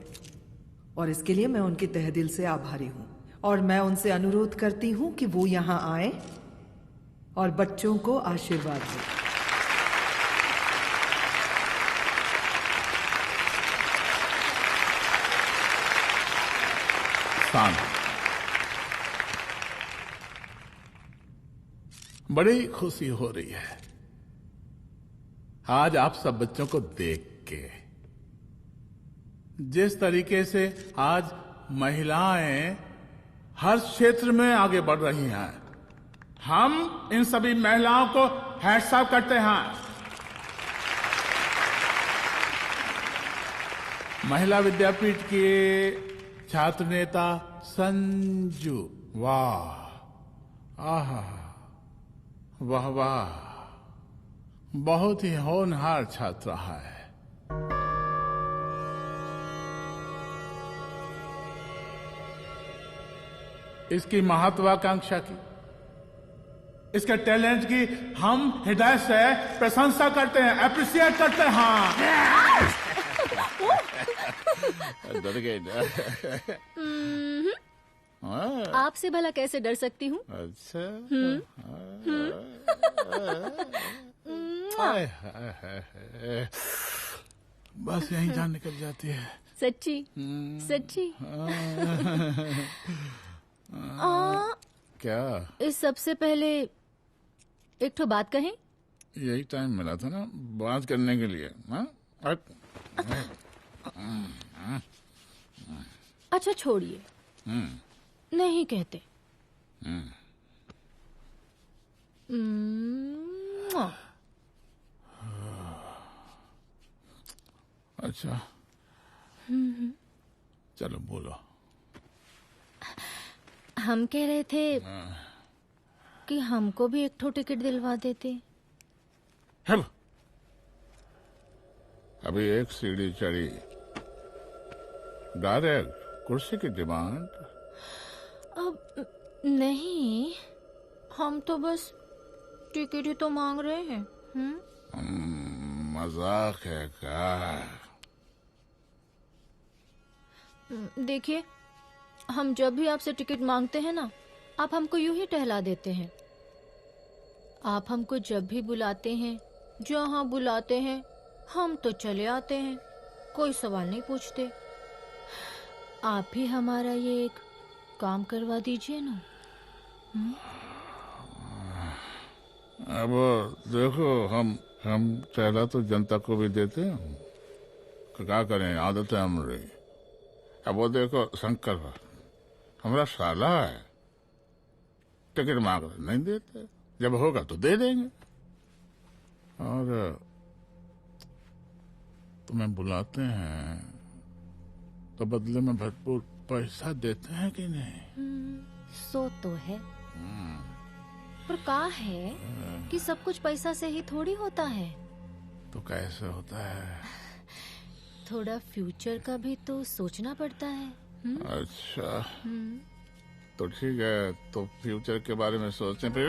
और इसके लिए मैं उनके तहे दिल से आभारी हूं और मैं उनसे अनुरोध करती हूं कि वो यहां आए और बच्चों को आशीर्वाद दें। बड़ी खुशी हो रही है आज आप सब बच्चों को देख के। जिस तरीके से आज महिलाएं हर क्षेत्र में आगे बढ़ रही हैं, हम इन सभी महिलाओं को हैट्स ऑफ करते हैं। महिला विद्यापीठ के छात्र नेता संजू, वाह, आहा, वाह वाह, बहुत ही होनहार छात्रा है। इसकी महत्वाकांक्षा की, इसके टैलेंट की हम हृदय से प्रशंसा करते हैं, अप्रिशिएट करते हैं। डर गई ना? आपसे भला कैसे डर सकती हूँ? अच्छा। बस यहीं जान निकल जाती है। सच्ची सच्ची। क्या? इस सबसे पहले एक ठो बात कहें? यही टाइम मिला था ना बात करने के लिए। अच्छा छोड़िए, नहीं कहते। अच्छा चलो बोलो। हम कह रहे थे कि हमको भी एक ठो टिकट दिलवा देते। अभी एक सीढ़ी चढ़ी, डायरेक्ट कुर्सी की डिमांड। अब नहीं, हम तो बस टिकट ही तो मांग रहे हैं। मजाक है क्या? देखिए, हम जब भी आपसे टिकट मांगते हैं ना, आप हमको यूं ही टहला देते हैं। आप हमको जब भी बुलाते हैं, जहाँ बुलाते हैं, हम तो चले आते हैं, कोई सवाल नहीं पूछते। आप ही हमारा ये एक काम करवा दीजिए ना। अब देखो, हम टहला तो जनता को भी देते हैं, क्या करें, आदत है हमारी। अब वो देखो शंकर हमारा साला है, टिकट मांग नहीं देते, जब होगा तो दे देंगे। और तुम्हें बुलाते हैं तो बदले में भरपूर पैसा देते हैं कि नहीं? सो तो है, पर का है कि सब कुछ पैसा से ही थोड़ी होता है। तो कैसे होता है? थोड़ा फ्यूचर का भी तो सोचना पड़ता है। अच्छा, तो ठीक है, तो फ्यूचर के बारे में सोचने पे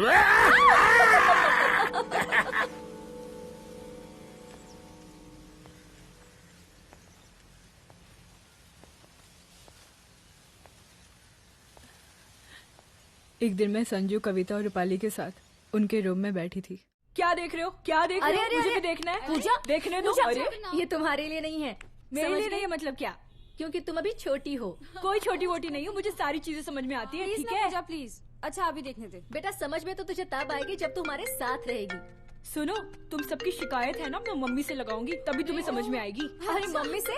एक दिन मैं संजू, कविता और रूपाली के साथ उनके रूम में बैठी थी। क्या देख रहे हो? क्या देख रहे हो? मुझे भी देखना है। पूजा, देखने दो। पूजा, अरे ये तुम्हारे लिए नहीं है। मेरे लिए नहीं है मतलब क्या? क्योंकि तुम अभी छोटी हो। कोई छोटी वोटी नहीं हूँ, मुझे सारी चीजें समझ में आती है। ठीक है पूजा प्लीज। अच्छा अभी देखने दे। बेटा समझ में तो तुझे तब आएगी जब तू हमारे साथ रहेगी। सुनो, तुम सबकी शिकायत है ना, मैं मम्मी से लगाऊंगी, तभी तुम्हें समझ में आएगी। अरे मम्मी से?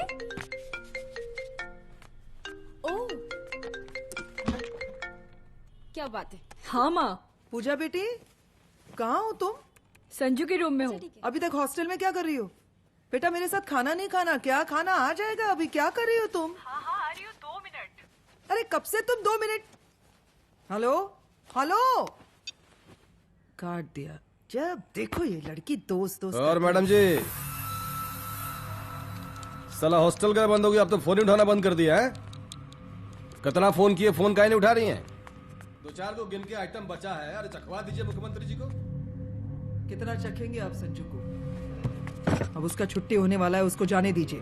ओह क्या बात है। हाँ माँ। पूजा बेटी कहाँ हो तुम? संजू के रूम में हूँ। अभी तक हॉस्टल में क्या कर रही हो? बेटा मेरे साथ खाना नहीं खाना क्या? खाना आ जाएगा, अभी क्या कर रही हो तुम? हाँ हाँ आ रही हूँ, 2 मिनट। अरे कब से तुम 2 मिनट? हेलो हेलो, काट दिया। जब देखो ये लड़की दोस्त दोस्त। और मैडम जी, साला हॉस्टल का बंद हो गया, अब तो फोन ही उठाना बंद कर दिया है। कितना फोन किए, फोन काहे नहीं उठा रही हैं? 2-4 को गिन के आइटम बचा है, अरे चखवा दीजिए मुख्यमंत्री जी को। कितना चखेंगे आप संजू को? अब उसका छुट्टी होने वाला है, उसको जाने दीजिए।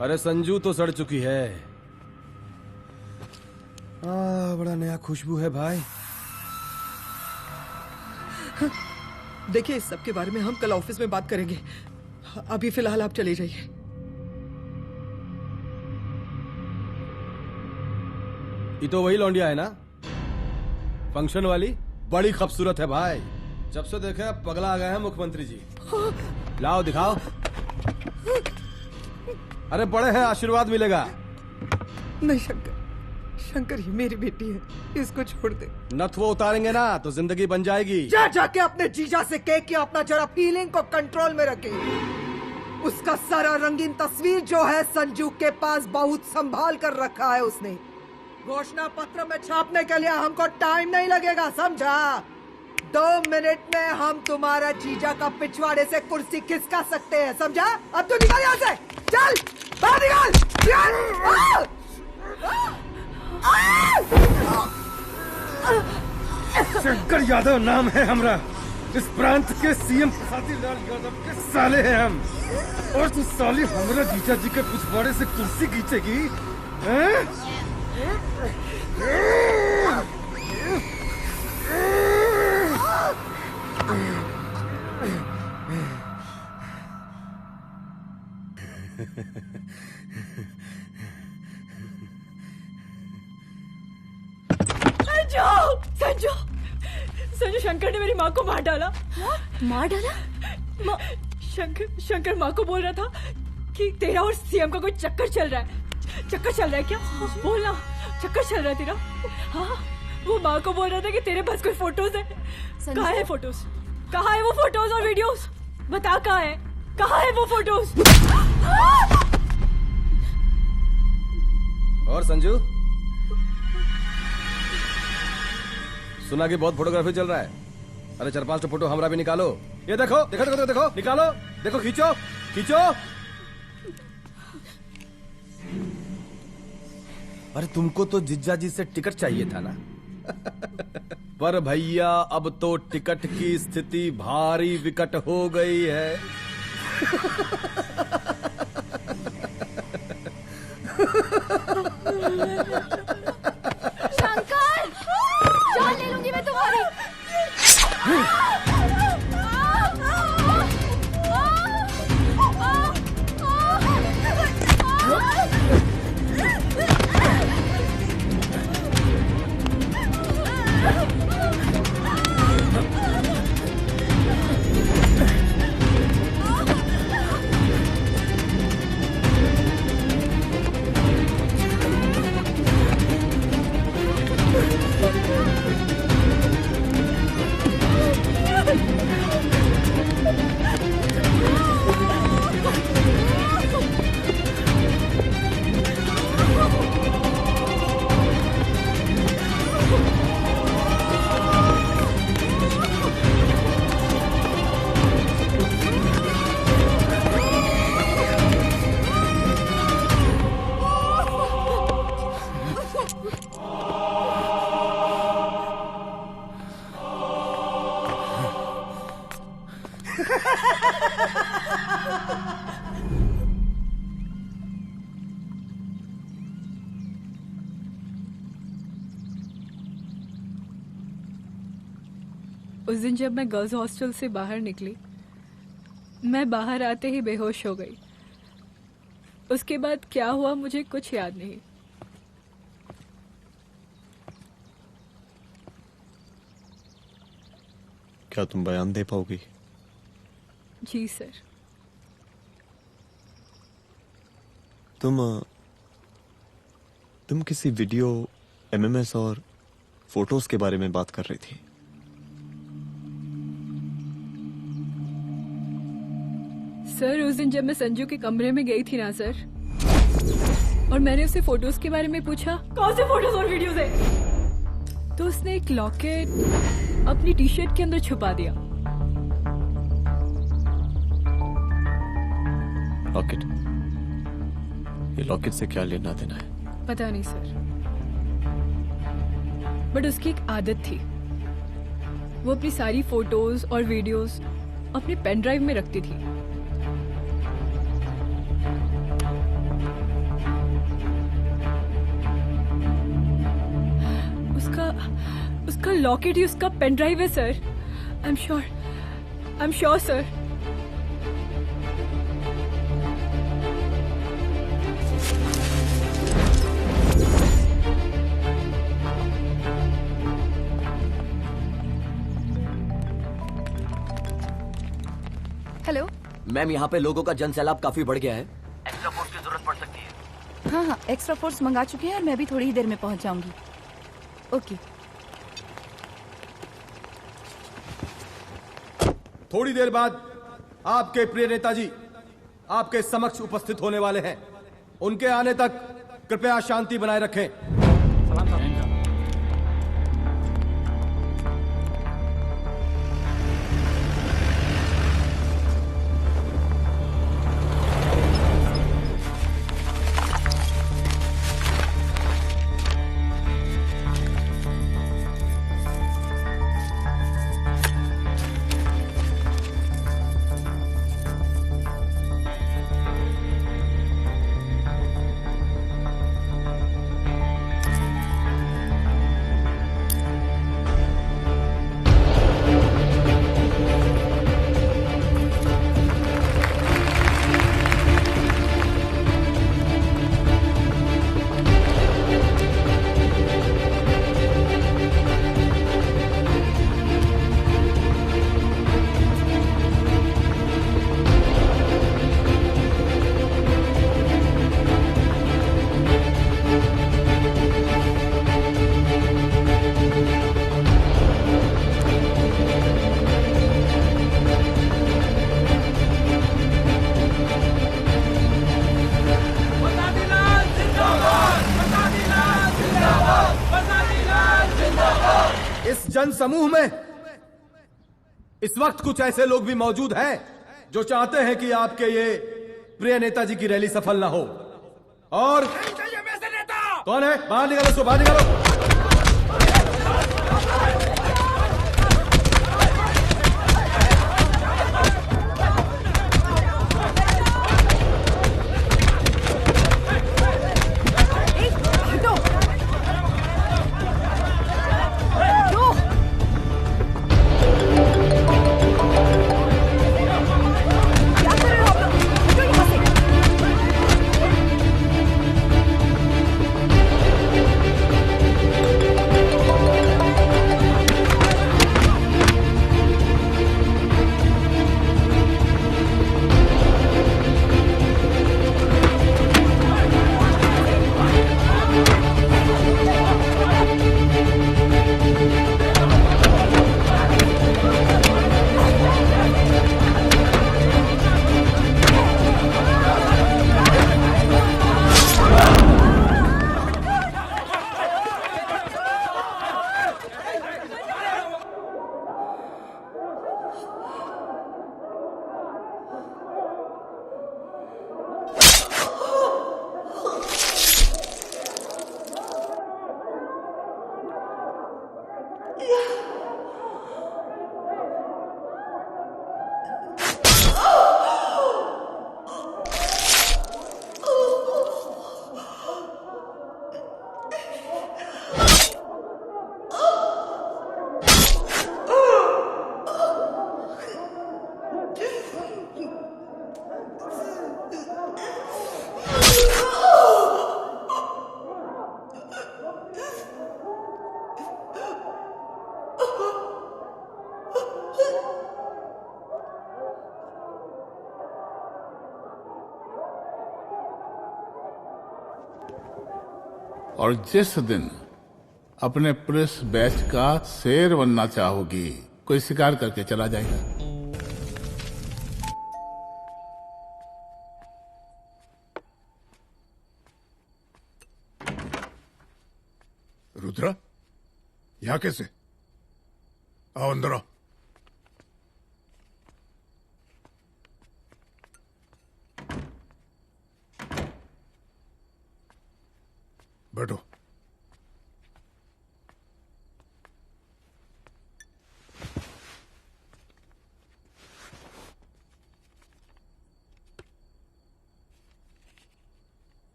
अरे संजू तो सड़ चुकी है। बड़ा नया खुशबू है भाई। देखिए इस सब के बारे में हम कल ऑफिस में बात करेंगे, अभी फिलहाल आप चले जाइए। ये तो वही लौंडिया है ना, फंक्शन वाली? बड़ी खूबसूरत है भाई, जब से देखे अब पगला आ गए हैं मुख्यमंत्री जी। लाओ दिखाओ। अरे बड़े हैं, आशीर्वाद मिलेगा। नहीं शंकर, शंकर ये मेरी बेटी है, इसको छोड़ दे। नथ वो उतारेंगे ना तो जिंदगी बन जाएगी। जा जाके अपने जीजा से कह के अपना जरा फीलिंग को कंट्रोल में रखे। उसका सारा रंगीन तस्वीर जो है संजू के पास बहुत संभाल कर रखा है उसने। घोषणा पत्र में छापने के लिए हमको टाइम नहीं लगेगा, समझा? 2 मिनट में हम तुम्हारा जीजा का पिछवाड़े से कुर्सी खिसका सकते हैं, समझा? अब तू निकल यहाँ से, चल बाहर निकल। शंकर यादव नाम है हमरा, इस प्रांत के सीएम शादीलाल यादव के साले हैं हम। और तू साली हमरा जीजा जी के पिछवाड़े से कुर्सी खींचेगी? संजू, संजू शंकर ने मेरी माँ को मार डाला। मार डाला? शंकर माँ को बोल रहा था कि तेरा और सीएम का कोई चक्कर चल रहा है। चक्कर चल रहा है क्या? बोलना, चक्कर चल रहा है तेरा? हाँ, वो माँ को बोल रहा था कि तेरे पास कोई फोटोज है। कहाँ है फोटोज? कहाँ है वो फोटोज और वीडियोस? बता कहाँ है? कहाँ है वो फोटोज? और संजू, सुना कि बहुत फोटोग्राफी चल रहा है। अरे 4-5 फोटो हमरा भी निकालो। ये देखो देखो देखो देखो, निकालो, देखो, खींचो खींचो। अरे तुमको तो जिज्जा जी से टिकट चाहिए था ना। पर भैया अब तो टिकट की स्थिति भारी विकट हो गई है। शंकर, जान ले लूंगी मैं तुम्हारी। उस दिन जब मैं गर्ल्स हॉस्टल से बाहर निकली, मैं बाहर आते ही बेहोश हो गई। उसके बाद क्या हुआ मुझे कुछ याद नहीं। क्या तुम बयान दे पाओगी? जी सर। तुम किसी वीडियो, एमएमएस और फोटोज के बारे में बात कर रही थी। सर उस दिन जब मैं संजू के कमरे में गई थी ना सर, और मैंने उससे फोटोज के बारे में पूछा कौन से फोटोज और वीडियोज है, तो उसने एक लॉकेट अपनी टी शर्ट के अंदर छुपा दिया। लॉकेट? ये लॉकेट से क्या लेना देना है? पता नहीं सर, बट उसकी एक आदत थी, वो अपनी सारी फोटोज और वीडियोस अपने पेन ड्राइव में रखती थी। उसका लॉकेट ही उसका पेन ड्राइव है sir. I am sure sir. Hello ma'am, यहाँ पे लोगों का जन सैलाब काफी बढ़ गया है। एक्स्ट्रा फोर्स की जरूरत पड़ सकती है। हाँ हाँ, एक्स्ट्रा फोर्स मंगा चुके हैं और मैं भी थोड़ी ही देर में पहुंच जाऊंगी। ओके। थोड़ी देर बाद आपके प्रिय नेताजी आपके समक्ष उपस्थित होने वाले हैं। उनके आने तक कृपया शांति बनाए रखें। जन समूह में इस वक्त कुछ ऐसे लोग भी मौजूद हैं जो चाहते हैं कि आपके ये प्रिय नेताजी की रैली सफल ना हो। और कौन है? बाहर निकालो उसको, बाहर निकालो। और जिस दिन अपने पुलिस बैच का शेर बनना चाहोगी, कोई शिकार करके चला जाएगा। रुद्रा, यहाँ कैसे? आओ अंदर आओ। बैठो।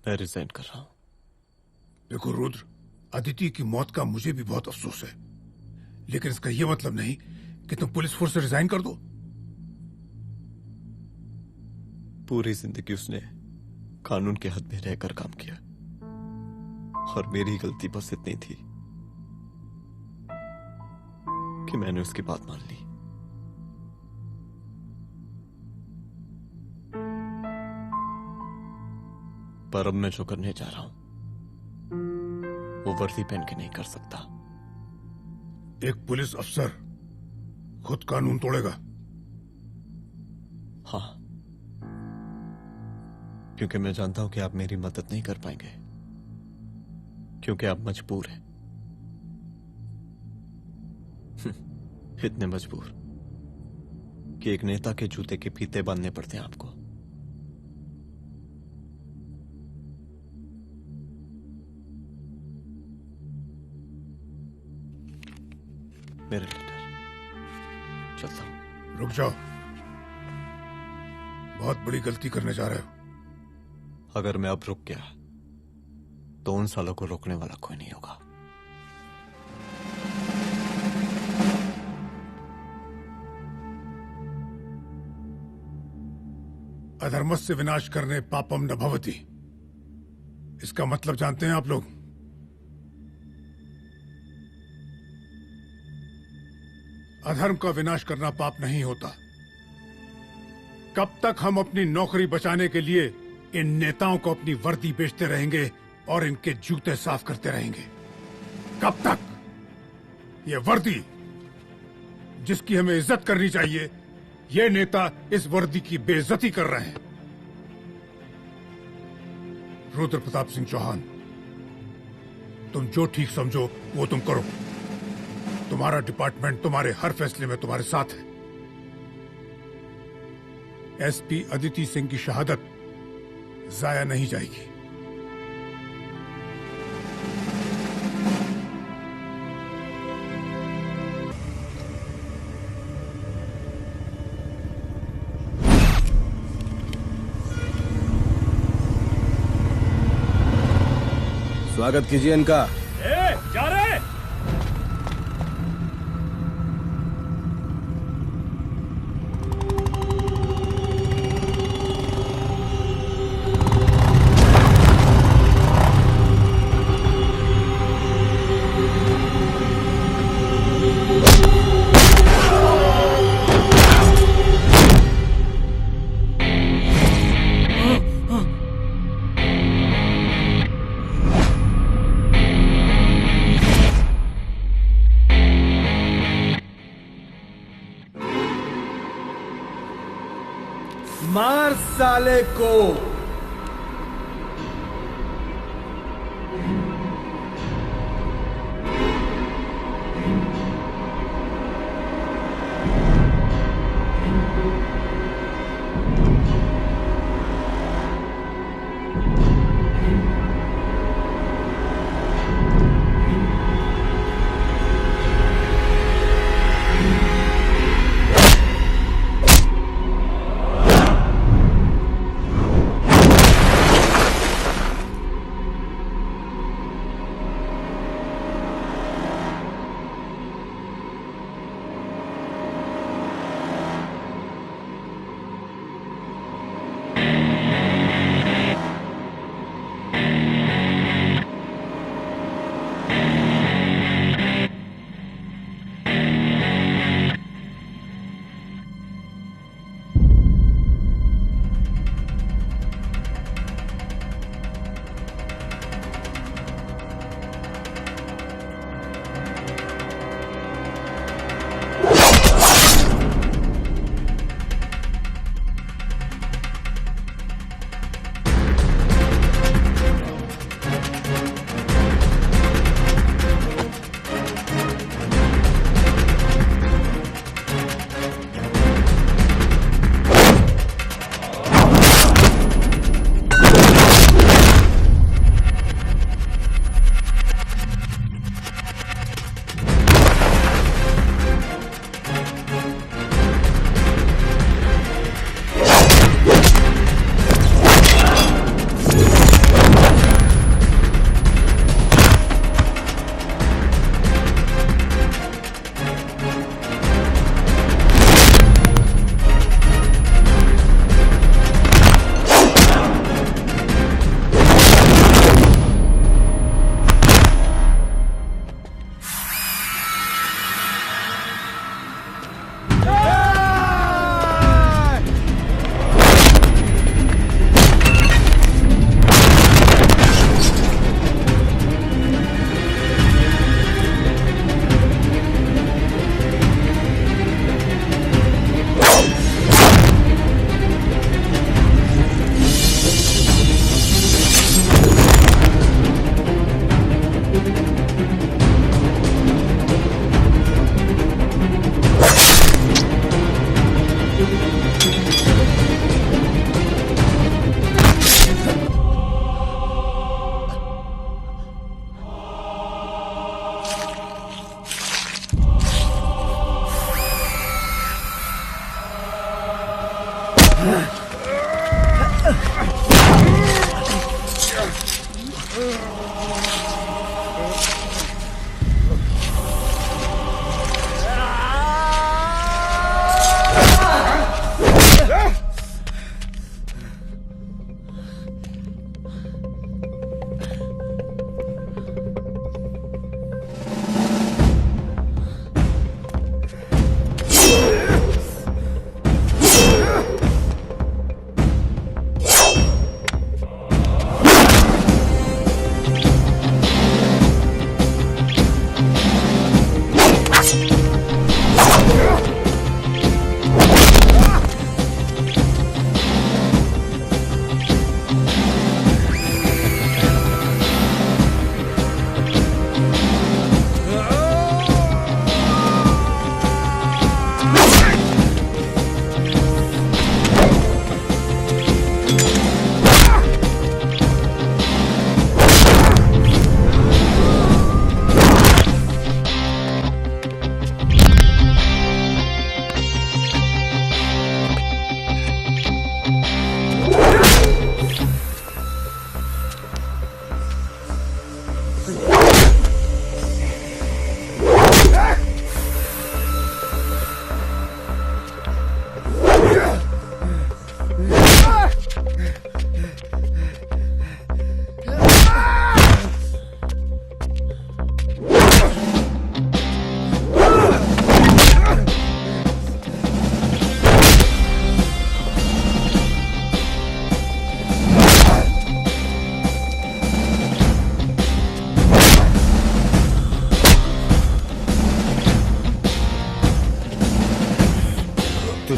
मैं रिजाइन कर रहा हूं। देखो रुद्र, अदिति की मौत का मुझे भी बहुत अफसोस है, लेकिन इसका यह मतलब नहीं कि तुम पुलिस फोर्स से रिजाइन कर दो। पूरी जिंदगी उसने कानून के हद में रहकर काम किया और मेरी गलती बस इतनी थी कि मैंने उसकी बात मान ली। पर अब मैं जो करने जा रहा हूं वो वर्दी पहन के नहीं कर सकता। एक पुलिस अफसर खुद कानून तोड़ेगा? हाँ, क्योंकि मैं जानता हूं कि आप मेरी मदद नहीं कर पाएंगे, क्योंकि आप मजबूर हैं। इतने मजबूर कि एक नेता के जूते के फीते बांधने पड़ते हैं आपको। मेरे लीडर, चलता हूं। रुक जाओ, बहुत बड़ी गलती करने जा रहे हो। अगर मैं अब रुक गया तो उन सालों को रोकने वाला कोई नहीं होगा। अधर्मस्य विनाश करने पापम न भवति, इसका मतलब जानते हैं आप लोग? अधर्म का विनाश करना पाप नहीं होता। कब तक हम अपनी नौकरी बचाने के लिए इन नेताओं को अपनी वर्दी बेचते रहेंगे और इनके जूते साफ करते रहेंगे? कब तक? ये वर्दी जिसकी हमें इज्जत करनी चाहिए, ये नेता इस वर्दी की बेइज्जती कर रहे हैं। रुद्र प्रताप सिंह चौहान, तुम जो ठीक समझो वो तुम करो। तुम्हारा डिपार्टमेंट तुम्हारे हर फैसले में तुम्हारे साथ है। एसपी अदिति सिंह की शहादत जाया नहीं जाएगी। स्वागत कीजिए इनका। जा रहे मार साले को।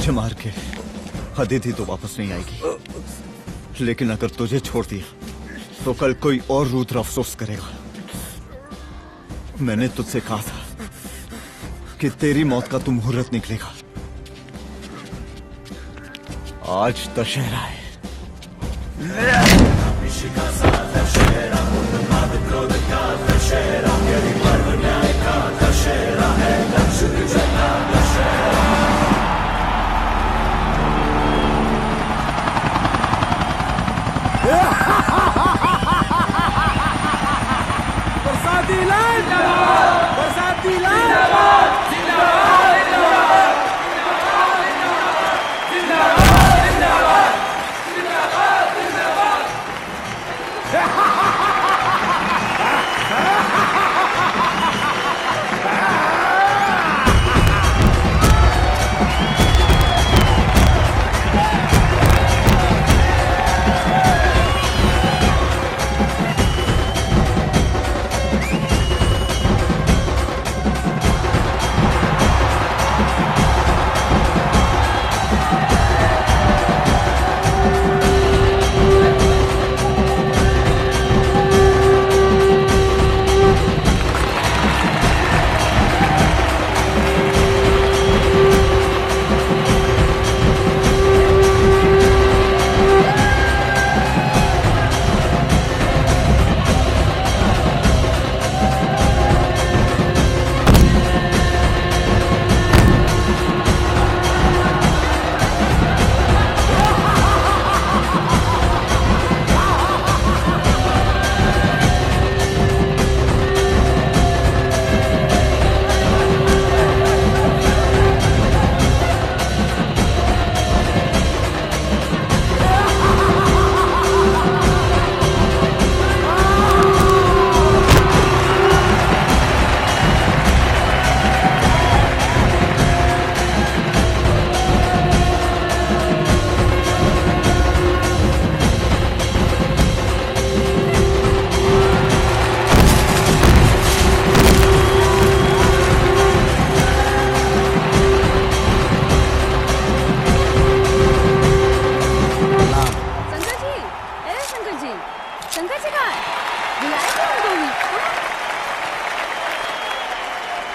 तुझे मार के अदिति तो वापस नहीं आएगी, लेकिन अगर तुझे छोड़ दिया तो कल कोई और रुद्र अफसोस करेगा। मैंने तुझसे कहा था कि तेरी मौत का तू मुहूर्त निकलेगा। आज दशहरा है। बरसाती लाल बरसाती लाल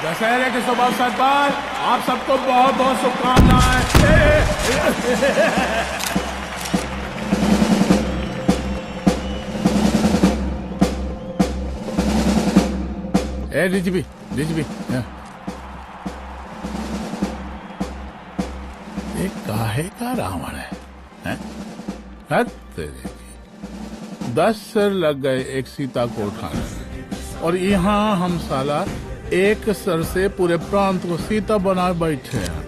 दशहरे के शुभ अवसर पर आप सबको बहुत बहुत शुभकामनाएं। डीजीपी ये काहे का रावण है? 10 सिर लग गए एक सीता को उठाने, और यहाँ हम साला एक सर से पूरे प्रांत को सीता बना बैठे हैं।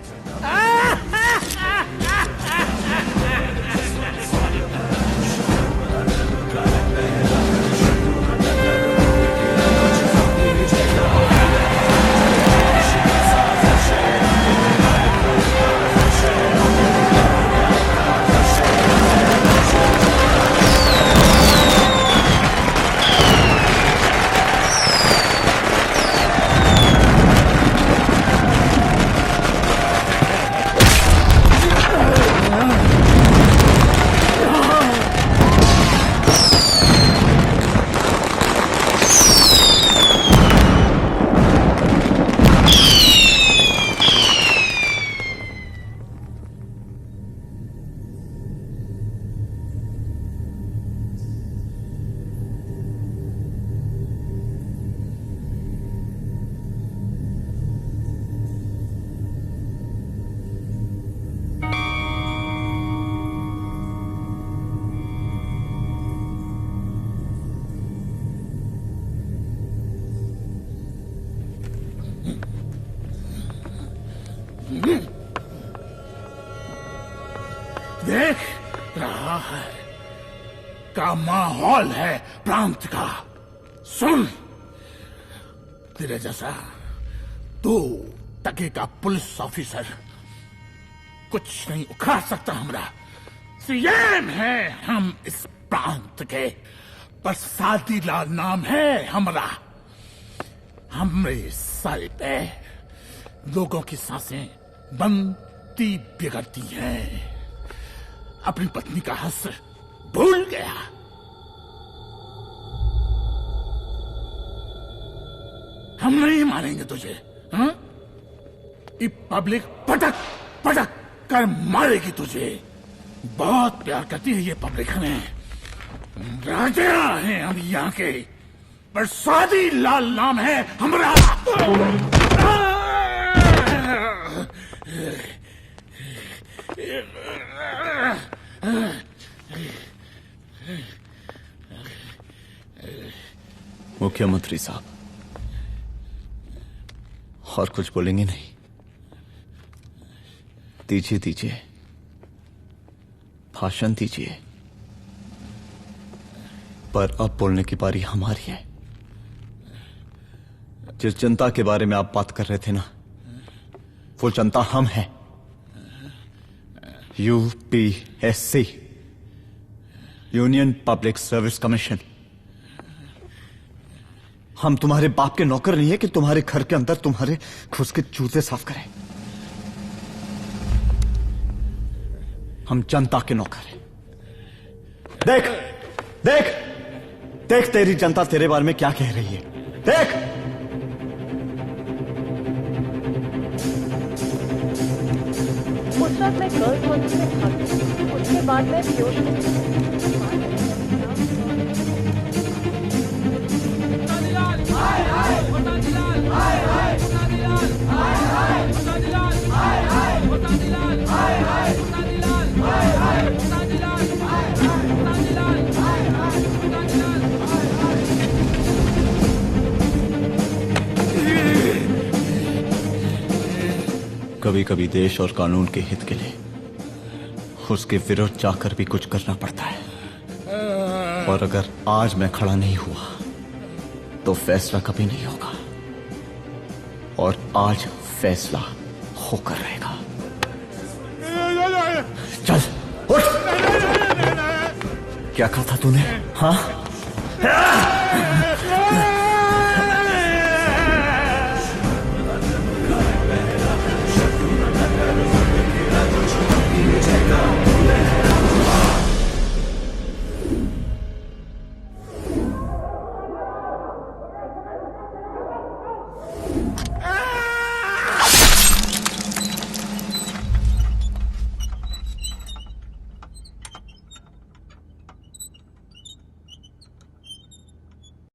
देख रहा है का माहौल है प्रांत का। सुन, तेरे जैसा 2 टके का पुलिस ऑफिसर कुछ नहीं उखाड़ सकता। हमरा सीएम है हम इस प्रांत के, बरसाती लाल नाम है हमरा। हमरे सर पे लोगों की सांसें बंद पति बिगड़ती है। अपनी पत्नी का हक भूल गया। हम नहीं मारेंगे तुझे। हाँ? ये पब्लिक पटक पटक कर मारेगी तुझे। बहुत प्यार करती है ये पब्लिक हमें। राजा हैं हम यहाँ के, पर स्वादी लाल नाम है हमारा। मुख्यमंत्री साहब, और कुछ बोलेंगे नहीं? दीजिए दीजिए, भाषण दीजिए। पर अब बोलने की बारी हमारी है। जिस जनता के बारे में आप बात कर रहे थे ना, वो जनता हम हैं। UPSC, union public service commission. हम तुम्हारे बाप के नौकर नहीं है कि तुम्हारे घर के अंदर तुम्हारे खुद के जूते साफ करें। हम जनता के नौकर हैं। देख देख देख, तेरी जनता तेरे बारे में क्या कह रही है। देख, उस वक्त मैं गर्ल्स हॉस्टल में भागी। उसके बाद मैं कभी कभी देश और कानून के हित के लिए उसके विरुद्ध जाकर भी कुछ करना पड़ता है। और अगर आज मैं खड़ा नहीं हुआ तो फैसला कभी नहीं होगा, और आज फैसला होकर रहेगा। चल उठ। क्या कहा था तूने? हाँ